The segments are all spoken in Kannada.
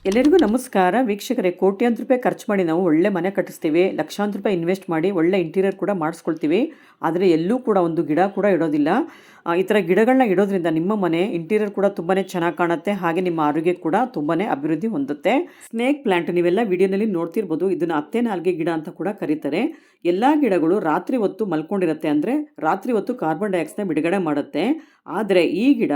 ಎಲ್ಲರಿಗೂ ನಮಸ್ಕಾರ ವೀಕ್ಷಕರೇ. ಕೋಟ್ಯಾಂತರ ರೂಪಾಯಿ ಖರ್ಚು ಮಾಡಿ ನಾವು ಒಳ್ಳೆ ಮನೆ ಕಟ್ಟಿಸ್ತೀವಿ, ಲಕ್ಷಾಂತರ ರೂಪಾಯಿ ಇನ್ವೆಸ್ಟ್ ಮಾಡಿ ಒಳ್ಳೆ ಇಂಟೀರಿಯರ್ ಕೂಡ ಮಾಡಿಸ್ಕೊಳ್ತೀವಿ. ಆದರೆ ಎಲ್ಲೂ ಕೂಡ ಒಂದು ಗಿಡ ಕೂಡ ಇಡೋದಿಲ್ಲ. ಈ ಥರ ಗಿಡಗಳನ್ನ ಇಡೋದ್ರಿಂದ ನಿಮ್ಮ ಮನೆ ಇಂಟೀರಿಯರ್ ಕೂಡ ತುಂಬಾ ಚೆನ್ನಾಗಿ ಕಾಣುತ್ತೆ, ಹಾಗೆ ನಿಮ್ಮ ಆರೋಗ್ಯ ಕೂಡ ತುಂಬಾ ಅಭಿವೃದ್ಧಿ ಹೊಂದುತ್ತೆ. ಸ್ನೇಕ್ ಪ್ಲಾಂಟ್ ನೀವೆಲ್ಲ ವಿಡಿಯೋನಲ್ಲಿ ನೋಡ್ತಿರ್ಬೋದು. ಇದನ್ನು ಅತ್ತೆ ನಾಲ್ಗೆ ಗಿಡ ಅಂತ ಕೂಡ ಕರೀತಾರೆ. ಎಲ್ಲ ಗಿಡಗಳು ರಾತ್ರಿ ಹೊತ್ತು ಮಲ್ಕೊಂಡಿರುತ್ತೆ, ಅಂದರೆ ರಾತ್ರಿ ಹೊತ್ತು ಕಾರ್ಬನ್ ಡೈಆಕ್ಸೈಡ್ನ ಬಿಡುಗಡೆ ಮಾಡುತ್ತೆ. ಆದರೆ ಈ ಗಿಡ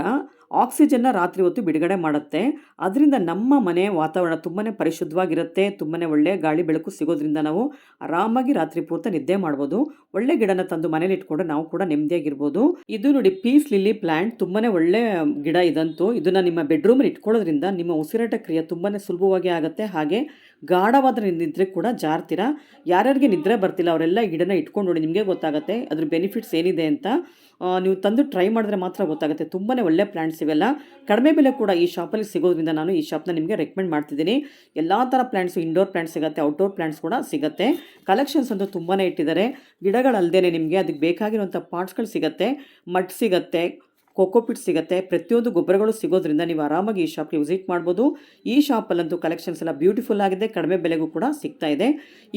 ಆಕ್ಸಿಜನ್ನ ರಾತ್ರಿ ಹೊತ್ತು ಬಿಡುಗಡೆ ಮಾಡುತ್ತೆ. ಅದರಿಂದ ನಮ್ಮ ಮನೆ ವಾತಾವರಣ ತುಂಬಾ ಪರಿಶುದ್ಧವಾಗಿರುತ್ತೆ. ತುಂಬಾ ಒಳ್ಳೆಯ ಗಾಳಿ ಬೆಳಕು ಸಿಗೋದ್ರಿಂದ ನಾವು ಆರಾಮಾಗಿ ರಾತ್ರಿ ಪೂರ್ತಿ ನಿದ್ದೆ ಮಾಡ್ಬೋದು. ಒಳ್ಳೆ ಗಿಡನ ತಂದು ಮನೇಲಿ ಇಟ್ಕೊಂಡ್ರೆ ನಾವು ಕೂಡ ನೆಮ್ಮದಿಯಾಗಿರ್ಬೋದು. ಇದು ನೋಡಿ ಪೀಸ್ ಲಿಲ್ಲಿ ಪ್ಲಾಂಟ್, ತುಂಬಾ ಒಳ್ಳೆ ಗಿಡ ಇದಂತೂ. ಇದನ್ನ ನಿಮ್ಮ ಬೆಡ್ರೂಮಲ್ಲಿ ಇಟ್ಕೊಳ್ಳೋದ್ರಿಂದ ನಿಮ್ಮ ಉಸಿರಾಟ ಕ್ರಿಯೆ ತುಂಬಾ ಸುಲಭವಾಗಿ ಆಗುತ್ತೆ. ಹಾಗೆ ಗಾಢವಾದ ನಿದ್ರೆ ಕೂಡ ಜಾರ್ತೀರಾ. ಯಾರ್ಯಾರಿಗೆ ನಿದ್ರೆ ಬರ್ತಿಲ್ಲ ಅವರೆಲ್ಲ ಈ ಗಿಡನ ಇಟ್ಕೊಂಡು ನೋಡಿ, ನಿಮಗೆ ಗೊತ್ತಾಗುತ್ತೆ ಅದ್ರ ಬೆನಿಫಿಟ್ಸ್ ಏನಿದೆ ಅಂತ. ನೀವು ತಂದು ಟ್ರೈ ಮಾಡಿದ್ರೆ ಮಾತ್ರ ಗೊತ್ತಾಗುತ್ತೆ. ತುಂಬಾ ಒಳ್ಳೆ ಪ್ಲಾಂಟ್ಸ್ ಇವೆಲ್ಲ. ಕಡಿಮೆ ಬೆಲೆ ಕೂಡ ಈ ಶಾಪಲ್ಲಿ ಸಿಗೋದ್ರಿಂದ ನಾನು ಈ ಶಾಪ್ನ ನಿಮಗೆ ರೆಕಮೆಂಡ್ ಮಾಡ್ತಿದ್ದೀನಿ. ಎಲ್ಲ ಥರ ಪ್ಲಾಂಟ್ಸು, ಇಂಡೋರ್ ಪ್ಲಾಂಟ್ಸ್ ಸಿಗುತ್ತೆ, ಔಟ್ಡೋರ್ ಪ್ಲಾಂಟ್ಸ್ ಕೂಡ ಸಿಗುತ್ತೆ. ಕಲೆಕ್ಷನ್ಸ್ ಅಂತೂ ತುಂಬಾ ಇಟ್ಟಿದ್ದಾರೆ. ಗಿಡಗಳಲ್ಲದೆ ನಿಮಗೆ ಅದಕ್ಕೆ ಬೇಕಾಗಿರುವಂಥ ಪಾರ್ಟ್ಸ್ಗಳು ಸಿಗುತ್ತೆ, ಮಡ್ ಸಿಗುತ್ತೆ, ಕೋಕೋಪಿಟ್ ಸಿಗುತ್ತೆ, ಪ್ರತಿಯೊಂದು ಗೊಬ್ಬರಗಳು ಸಿಗೋದ್ರಿಂದ ನೀವು ಆರಾಮಾಗಿ ಈ ಶಾಪ್ಗೆ ವಿಸಿಟ್ ಮಾಡ್ಬೋದು. ಈ ಶಾಪಲ್ಲಂತೂ ಕಲೆಕ್ಷನ್ಸ್ ಎಲ್ಲ ಬ್ಯೂಟಿಫುಲ್ ಆಗಿದೆ, ಕಡಿಮೆ ಬೆಲೆಗೂ ಕೂಡ ಸಿಗ್ತಾ ಇದೆ.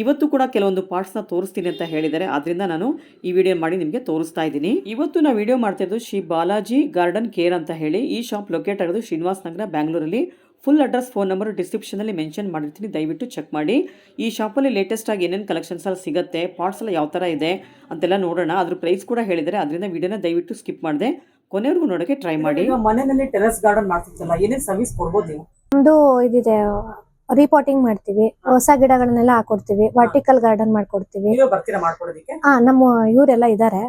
ಇವತ್ತು ಕೂಡ ಕೆಲವೊಂದು ಪಾರ್ಟ್ಸ್ನ ತೋರಿಸ್ತೀನಿ ಅಂತ ಹೇಳಿದ್ದಾರೆ, ಆದ್ದರಿಂದ ನಾನು ಈ ವಿಡಿಯೋ ಮಾಡಿ ನಿಮಗೆ ತೋರಿಸ್ತಾ ಇದ್ದೀನಿ. ಇವತ್ತು ನಾವು ವಿಡಿಯೋ ಮಾಡ್ತಾ ಇರೋದು ಶ್ರೀ ಬಾಲಾಜಿ ಗಾರ್ಡನ್ ಕೇರ್ ಅಂತ ಹೇಳಿ. ಈ ಶಾಪ್ ಲೊಕೇಟ್ ಆಗೋದು ಶ್ರೀನಿವಾಸ್ ನಗರ, ಬ್ಯಾಂಗ್ಳೂರಲ್ಲಿ. ಫುಲ್ ಅಡ್ರೆಸ್, ಫೋನ್ ನಂಬರ್ ಡಿಸ್ಕ್ರಿಪ್ಷನಲ್ಲಿ ಮೆನ್ಷನ್ ಮಾಡಿರ್ತೀನಿ, ದಯವಿಟ್ಟು ಚೆಕ್ ಮಾಡಿ. ಈ ಶಾಪಲ್ಲಿ ಲೇಟೆಸ್ಟಾಗಿ ಏನೇನು ಕಲೆಕ್ಷನ್ಸ್ ಎಲ್ಲ ಸಿಗುತ್ತೆ, ಪಾರ್ಟ್ಸ್ ಎಲ್ಲ ಯಾವ ಥರ ಇದೆ ಅಂತೆಲ್ಲ ನೋಡೋಣ. ಅದ್ರ ಪ್ರೈಸ್ ಕೂಡ ಹೇಳಿದ್ದಾರೆ, ಅದರಿಂದ ವಿಡಿಯೋನ ದಯವಿಟ್ಟು ಸ್ಕಿಪ್ ಮಾಡಿದೆ ಕೊನೆವರೆಗೂ ನೋಡೋಕೆ ಟ್ರೈ ಮಾಡಿ. ಮನೆಯಲ್ಲಿ ಟೆರೆಸ್ ಗಾರ್ಡನ್ ಮಾಡ್ತಿದ್ದಲ್ಲ, ಏನೇನು ಸರ್ವಿಸ್ ಕೊಡ್ಬೋದು ನೀವು? ಒಂದು ಇದಿದೆ, ರಿಪೋರ್ಟಿಂಗ್ ಮಾಡ್ತೀವಿ, ಹೊಸ ಗಿಡಗಳನ್ನೆಲ್ಲ ಹಾಕೊಡ್ತೀವಿ, ವರ್ಟಿಕಲ್ ಗಾರ್ಡನ್ ಮಾಡ್ಕೊಡ್ತೀವಿ. ಬರ್ತೀರಾ ಮಾಡ್ಕೊಡೋದಕ್ಕೆ? ನಮ್ಮ ಇವರೆಲ್ಲ ಇದಾರೆ,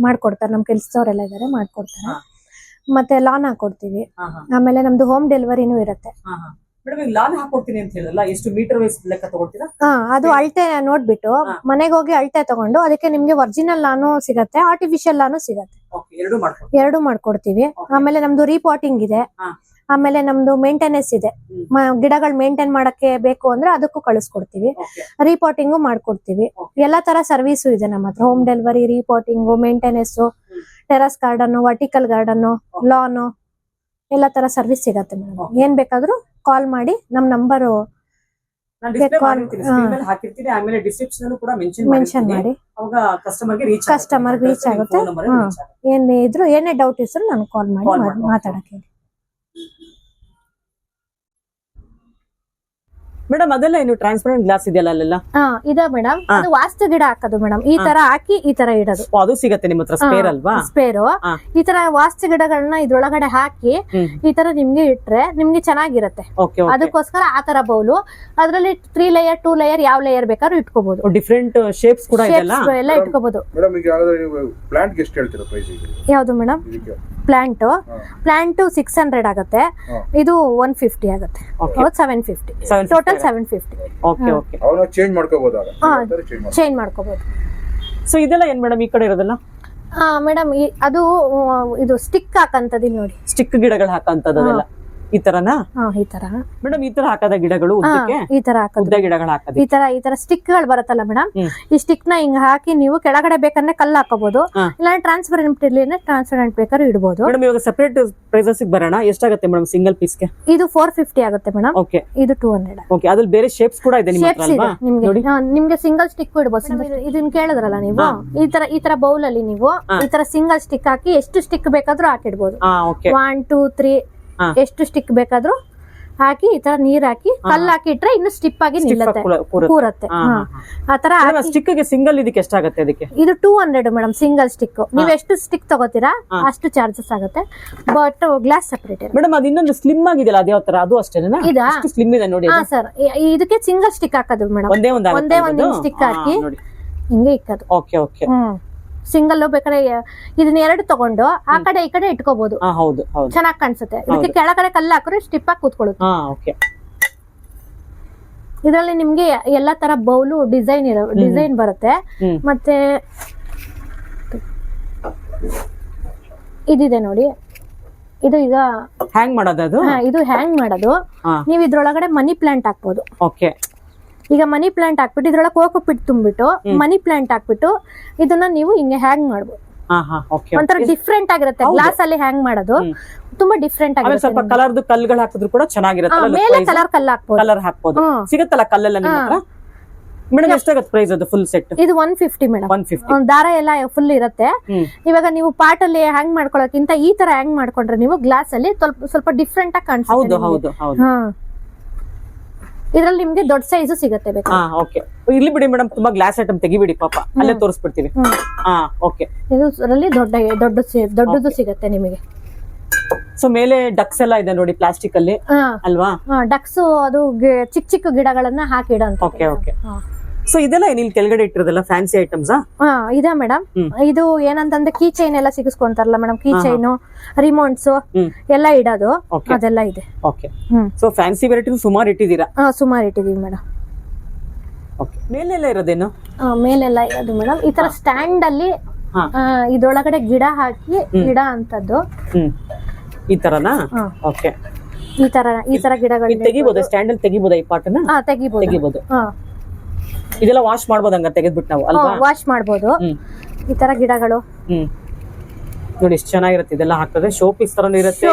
ಮಾಡ್ಕೊಡ್ತಾರೆ, ನಮ್ ಕೆಲ್ಸದವರೆಲ್ಲ ಇದಾರೆ, ಮಾಡ್ಕೊಡ್ತಾರೆ. ಮತ್ತೆ ಲಾನ್ ಹಾಕೊಡ್ತೀವಿ. ಆಮೇಲೆ ನಮ್ದು ಹೋಮ್ ಡೆಲಿವರಿನೂ ಇರುತ್ತೆ. ಲಾನ್ ಹಾಕೊಡ್ತೀನಿ ಅಂತ ಹೇಳಿದ್ರಲ್ಲ, ಎಷ್ಟು ಮೀಟರ್ ವೈಸ್ ಲೆಕ್ಕ ತಗೊಳ್ತೀರಾ? ಅದು ಅಳತೆ ನೋಡ್ಬಿಟ್ಟು ಮನೆಗೆ ಹೋಗಿ ಅಳತೆ ತಗೊಂಡು ಅದಕ್ಕೆ ನಿಮ್ಗೆ ಒರಿಜಿನಲ್ ಲಾನು ಸಿಗತ್ತೆ, ಆರ್ಟಿಫಿಷಿಯಲ್ ಲಾನು ಸಿಗತ್ತೆ, ಎರಡು ಮಾಡ್ಕೊಡ್ತೀವಿ. ಆಮೇಲೆ ನಮ್ದು ರಿಪೋರ್ಟಿಂಗ್ ಇದೆ, ಆಮೇಲೆ ನಮ್ದು ಮೇಂಟೆನೆನ್ಸ್ ಇದೆ. ಗಿಡಗಳು ಮೇಂಟೈನ್ ಮಾಡಕ್ಕೆ ಬೇಕು ಅಂದ್ರೆ ಅದಕ್ಕೂ ಕಳಿಸ್ಕೊಡ್ತೀವಿ, ರಿಪೋರ್ಟಿಂಗು ಮಾಡ್ಕೊಡ್ತೀವಿ. ಎಲ್ಲಾ ತರ ಸರ್ವಿಸು ಇದೆ ನಮ್ಮ ಹತ್ರ. Home delivery, reporting, maintenance, terrace garden, vertical garden, lawn, ಎಲ್ಲಾ ತರ ಸರ್ವಿಸ್ ಸಿಗತ್ತೆ ಮೇಡಮ್. ಏನ್ ಬೇಕಾದ್ರೂ ಕಾಲ್ ಮಾಡಿ. ನಮ್ ನಂಬರು ಮೆನ್ಷನ್ ಮಾಡಿ, ಕಸ್ಟಮರ್ ರೀಚ್ ಆಗುತ್ತೆ. ಏನಿದ್ರು ಏನೇ ಡೌಟ್ ಇದ್ರು ನಾನು ಕಾಲ್ ಮಾಡಿ ಮಾತಾಡಕ್ಕೆ. ಮೇಡಮ್ ಅದೆಲ್ಲ ಏನು ಟ್ರಾನ್ಸ್ಪರೆಂಟ್ ಗ್ಲಾಸ್ ಇದೆಯಲ್ಲ ಅಲ್ಲೆಲ್ಲ? ಇದೆ ಮೇಡಮ್, ಅದು ವಾಸ್ತು ಗಿಡ ಹಾಕೋದು ಮೇಡಮ್. ಈ ತರ ಹಾಕಿ ಈ ತರ ಇಡೋದು. ಅದು ಸಿಗತ್ತೆ ನಿಮ್ಮ ಹತ್ರ ಸ್ಪೇರ್ ಅಲ್ವಾ? ಸ್ಪೇರು. ಈ ತರ ವಾಸ್ತು ಗಿಡಗಳನ್ನ ಇದ್ರೊಳಗಡೆ ಹಾಕಿ ಈ ತರ ನಿಮ್ಗೆ ಇಟ್ರೆ ನಿಮ್ಗೆ ಚೆನ್ನಾಗಿರುತ್ತೆ. ಅದಕ್ಕೋಸ್ಕರ ಆ ತರ ಬೌಲು. ಅದ್ರಲ್ಲಿ 3 ಲೇಯರ್ 2 ಲೇಯರ್ ಯಾವ ಲೇಯರ್ ಬೇಕಾದ್ರೂ ಇಟ್ಕೋಬಹುದು. ಡಿಫ್ರೆಂಟ್ ಶೇಪ್ಸ್ ಕೂಡ ಎಲ್ಲ ಇಟ್ಕೋಬಹುದು. ಯಾವ್ದು ಮೇಡಮ್? ಪ್ಲಾಂಟ್ 600 ಆಗುತ್ತೆ, ಇದು 150 ಆಗುತ್ತೆ, 750. ಟೋಟಲ್ 750. ಚೇಂಜ್ ಮಾಡ್ಕೋಬಹುದು. ಸೊ ಇದೆಲ್ಲ ಏನ್ ಮೇಡಮ್ ಈ ಕಡೆ ಇರೋದಲ್ಲ? ಮೇಡಮ್ ಅದು ಇದು ಸ್ಟಿಕ್ ಹಾಕಂತದ್ದು ನೋಡಿ, ಸ್ಟಿಕ್ ಗಿಡಗಳು ಹಾಕಂತದಲ್ಲ ಈ ತರನಾ? ಈ ತರ ಮೇಡಮ್, ಈ ತರ ಹಾಕದ ಗಿಡಗಳು ಈ ತರ ಹಾಕದ ಗಿಡಗಳು ಹಾಕದ ಈ ತರ ಸ್ಟಿಕ್ ಗಳು ಬರುತ್ತಲ್ಲ ಮೇಡಮ್, ಈ ಸ್ಟಿಕ್ ನ ಹಿಂಗ್ ಹಾಕಿ ನೀವು ಕೆಳಗಡೆ ಬೇಕಂದ್ರೆ ಕಲ್ಲು ಹಾಕೋಬಹುದು, ಇಲ್ಲ ಟ್ರಾನ್ಸ್ಪರೆಂಟ್ ಬೇಕಾದ್ರೂ ಇಡಬಹುದು. ಮೇಡಮ್ ಇವಾಗ ಸಪರೇಟ್ ಪ್ರೈಸಸ್ ಬರೋಣ, ಎಷ್ಟಾಗುತ್ತೆ ಮೇಡಮ್ ಸಿಂಗಲ್ ಪೀಸ್ ಗೆ? ಇದು 450 ಆಗುತ್ತೆ ಮೇಡಮ್. ಇದು 200. ಓಕೆ, ಅದ್ರಲ್ಲಿ ಬೇರೆ ಶೇಪ್ಸ್ ಕೂಡ ಇದೆ ನಿಮ್ಗೆ ಸಿಂಗಲ್ ಸ್ಟಿಕ್ ಇಡಬಹುದು. ಇದನ್ನ ಕೇಳಿದ್ರಲ್ಲ ನೀವು, ಈ ತರ ಬೌಲ್ ಅಲ್ಲಿ ನೀವು ಈ ತರ ಸಿಂಗಲ್ ಸ್ಟಿಕ್ ಹಾಕಿ ಎಷ್ಟು ಸ್ಟಿಕ್ ಬೇಕಾದ್ರೂ ಹಾಕಿಡ್ಬೋದು. 1 2 3 ಎಷ್ಟು ಸ್ಟಿಕ್ ಬೇಕಾದ್ರೂ ಹಾಕಿ ಈ ತರ ನೀರ್ ಹಾಕಿ ಕಲ್ಲು ಹಾಕಿ ಇಟ್ರೆ ಇನ್ನು ಸ್ಟಿಪ್ ಆಗಿ ನಿಲ್ಲತ್ತೆ, ಕೂರತ್ತೆ. ಆತರ ಸ್ಟಿಕ್ ಗೆ ಸಿಂಗಲ್ ಇದಕ್ಕೆ ಎಷ್ಟಾಗುತ್ತೆ? ಅದಕ್ಕೆ ಇದು 200 ಮೇಡಮ್ ಸಿಂಗಲ್ ಸ್ಟಿಕ್. ನೀವ್ ಎಷ್ಟು ಸ್ಟಿಕ್ ತಗೋತೀರಾ ಅಷ್ಟು ಚಾರ್ಜಸ್ ಆಗುತ್ತೆ, ಬಟ್ ಗ್ಲಾಸ್ ಸೆಪರೇಟ್. ಮೇಡಮ್ ಅದು ಇನ್ನೊಂದು ಸ್ಲಿಮ್ ಆಗಿದೆಯಲ್ಲ, ಅದೇ ತರ ಅದು ಅಷ್ಟೇನಾ? ಸ್ಲಿಮ್ ಇದೆ ನೋಡಿ. ಸರ್, ಇದಕ್ಕೆ ಸಿಂಗಲ್ ಸ್ಟಿಕ್ ಹಾಕೋದು ಮೇಡಮ್. ಒಂದೇ ಒಂದು ಸ್ಟಿಕ್ ಹಾಕಿ ಹಿಂಗೆ ಇಕ್ಕೋದು. Okay okay. ಸಿಂಗಲ್ ಬೇಕಾದ್ರೆ ಇದನ್ನ 2 ತಗೊಂಡು ಆ ಕಡೆ ಈ ಕಡೆ ಇಟ್ಕೋಬಹುದು. ಚೆನ್ನಾಗಿ ಕಾಣಿಸುತ್ತೆ. ಇದಕ್ಕೆ ಕೆಳಗಡೆ ಕಲ್ಲು ಹಾಕಿದ್ರೆ ಸ್ಟಿಪ್ ಆಗಿ ಕೂತ್ಕೊಳ್ಳುತ್ತೆ. ಇದರಲ್ಲಿ ನಿಮ್ಗೆ ಎಲ್ಲಾ ತರ ಬೌಲು ಡಿಸೈನ್ ಬರುತ್ತೆ. ಮತ್ತೆ ಇದಿದೆ ನೋಡಿ, ಇದು ಈಗ ಹ್ಯಾಂಗ್ ಮಾಡೋದು. ಇದು ಹ್ಯಾಂಗ್ ಮಾಡೋದು. ನೀವು ಇದ್ರೊಳಗಡೆ ಮನಿ ಪ್ಲಾಂಟ್ ಹಾಕ್ಬೋದು. ಈಗ ಮನಿ ಪ್ಲಾಂಟ್ ಹಾಕ್ಬಿಟ್ಟು ಇದ್ರೊಳಗೆ ಕೋಕೋಪಿಟ್ ತುಂಬಿಟ್ಟು ಮನಿ ಪ್ಲಾಂಟ್ ಹಾಕ್ಬಿಟ್ಟು ಇದನ್ನ ನೀವು ಹಿಂಗೆ ಹ್ಯಾಂಗ್ ಮಾಡ್ಬೋದು. ಹಾ ಹಾ ಓಕೆ ಒಂಥರ ಡಿಫ್ರೆಂಟ್ ಆಗಿರುತ್ತೆ ಗ್ಲಾಸ್ ಅಲ್ಲಿ ಹ್ಯಾಂಗ್ ಮಾಡೋದು ತುಂಬಾ ಡಿಫ್ರೆಂಟ್ ಆಮೇಲೆ ಆಗಿರುತ್ತೆ ಸ್ವಲ್ಪ ಕಲರ್ದು ಕಲ್ಗಳು ಹಾಕಿದ್ರು ಕೂಡ ಚೆನ್ನಾಗಿರುತ್ತೆ ಮೇಲೆ ಕಲರ್ ಹಾಕ್ಬೋದು ಕಲರ್ ಹಾಕ್ಬೋದು ಸಿಗತ್ತಲ್ಲ ಕಲ್ಲೆಲ್ಲ ನಿಮ್ಮ ಹತ್ರ ಮೇಡಮ್ ಎಷ್ಟಾಗತ್ತೆ ಪ್ರೈಸ್ ಅದು ಫುಲ್ ಸೆಟ್ ಇದು 150 ಮೇಡಮ್ 150 ದಾರ ಎಲ್ಲ ಫುಲ್ ಇರುತ್ತೆ ಇವಾಗ ನೀವು ಪಾಟ್ ಅಲ್ಲಿ ಹ್ಯಾಂಗ್ ಮಾಡ್ಕೊಳ್ಳೋಕ್ಕಿಂತ ಈ ತರ ಹ್ಯಾಂಗ್ ಮಾಡ್ಕೊಂಡ್ರೆ ನೀವು ಗ್ಲಾಸ್ ಅಲ್ಲಿ ಸ್ವಲ್ಪ ಡಿಫ್ರೆಂಟ್ ಆಗಿ ಕಾಣಿಸುತ್ತೆ ಹೌದು ಹೌದು ಹೌದು ಇದ್ರಲ್ಲಿ ನಿಮ್ಗೆ ದೊಡ್ಡ ಸೈಜು ಸಿಗುತ್ತೆ ಬೇಕು ಹಾ ಓಕೆ ಇಲ್ಲಿ ಬಿಡಿ ಮೇಡಮ್ ತುಂಬಾ ಗ್ಲಾಸ್ ಐಟಮ್ ತೆಗಿಬಿಡಿ ಪಾಪ ಅಲ್ಲೇ ತೋರಿಸ್ಬಿಡ್ತೀವಿ ಹಾ ಓಕೆ ಇದರಲ್ಲಿ ದೊಡ್ಡದು ಸಿಗುತ್ತೆ ನಿಮಗೆ ಸೊ ಮೇಲೆ ಡಕ್ಸ್ ಎಲ್ಲ ಇದೆ ನೋಡಿ ಪ್ಲಾಸ್ಟಿಕ್ ಅಲ್ಲಿ ಅಲ್ವಾ ಡಕ್ಸ್ ಅದು ಚಿಕ್ಕ ಚಿಕ್ಕ ಗಿಡಗಳನ್ನ ಹಾಕಿಡಂತ ಓಕೆ ಓಕೆ ಸೊ ಇದೆಲ್ಲ ಇಲ್ಲಿ ಕೆಳಗಡೆ ಇಟ್ಟಿರೋದೆಲ್ಲ ಫ್ಯಾನ್ಸಿ ಐಟಮ್ಸ್ ಇದೆ ಮೇಡಮ್ ಇದು ಏನಂತಂದ್ರೆ ಕೀ ಚೈನ್ ಎಲ್ಲ ಸಿಗಿಸ್ಕೊಂತಾರಲ್ಲ ಮೇಡಮ್ ಕೀ ಚೈನು ರಿಮೋಟ್ಸ್ ಎಲ್ಲ ಇಡೋದು ಅದೆಲ್ಲ ಇದೆ ಓಕೆ ಸೊ ಫ್ಯಾನ್ಸಿ ವೆರೈಟಿ ಸುಮಾರು ಇಟ್ಟಿದ್ದೀರಾ ಸುಮಾರು ಇಟ್ಟಿದೀವಿ ಮೇಡಮ್ ಓಕೆ ಮೇಲೆಲ್ಲ ಇರೋದೇನು ಮೇಲೆಲ್ಲ ಇರೋದು ಮೇಡಮ್ ಈ ತರ ಸ್ಟ್ಯಾಂಡ್ ಅಲ್ಲಿ ಇದೊಳಗಡೆ ಗಿಡ ಹಾಕಿ ಗಿಡ ಅಂತದ್ದು ಈ ತರನಾ ಓಕೆ ಈ ತರ ಗಿಡಗಳು ತೆಗಿಬಹುದು ಸ್ಟ್ಯಾಂಡ್ ಅಲ್ಲಿ ತೆಗಿಬಹುದಾ ಈ ಪಾಟನ್ನ ತೆಗಿಬಹುದು ಇದೆಲ್ಲ ವಾಶ್ ಮಾಡಬಹುದು ಹಂಗ ತೆಗೆದ್ಬಿಟ್ಟು ನಾವು ಅಲ್ವಾ ವಾಶ್ ಮಾಡಬಹುದು ಈ ತರ ಗಿಡಗಳು ನೋಡಿ ಎಷ್ಟು ಚೆನ್ನಾಗಿರುತ್ತೆ ಇದೆಲ್ಲ ಹಾಕಿದ್ರೆ ಶೋ ಪೀಸ್ ತರನು ಇರುತ್ತೆ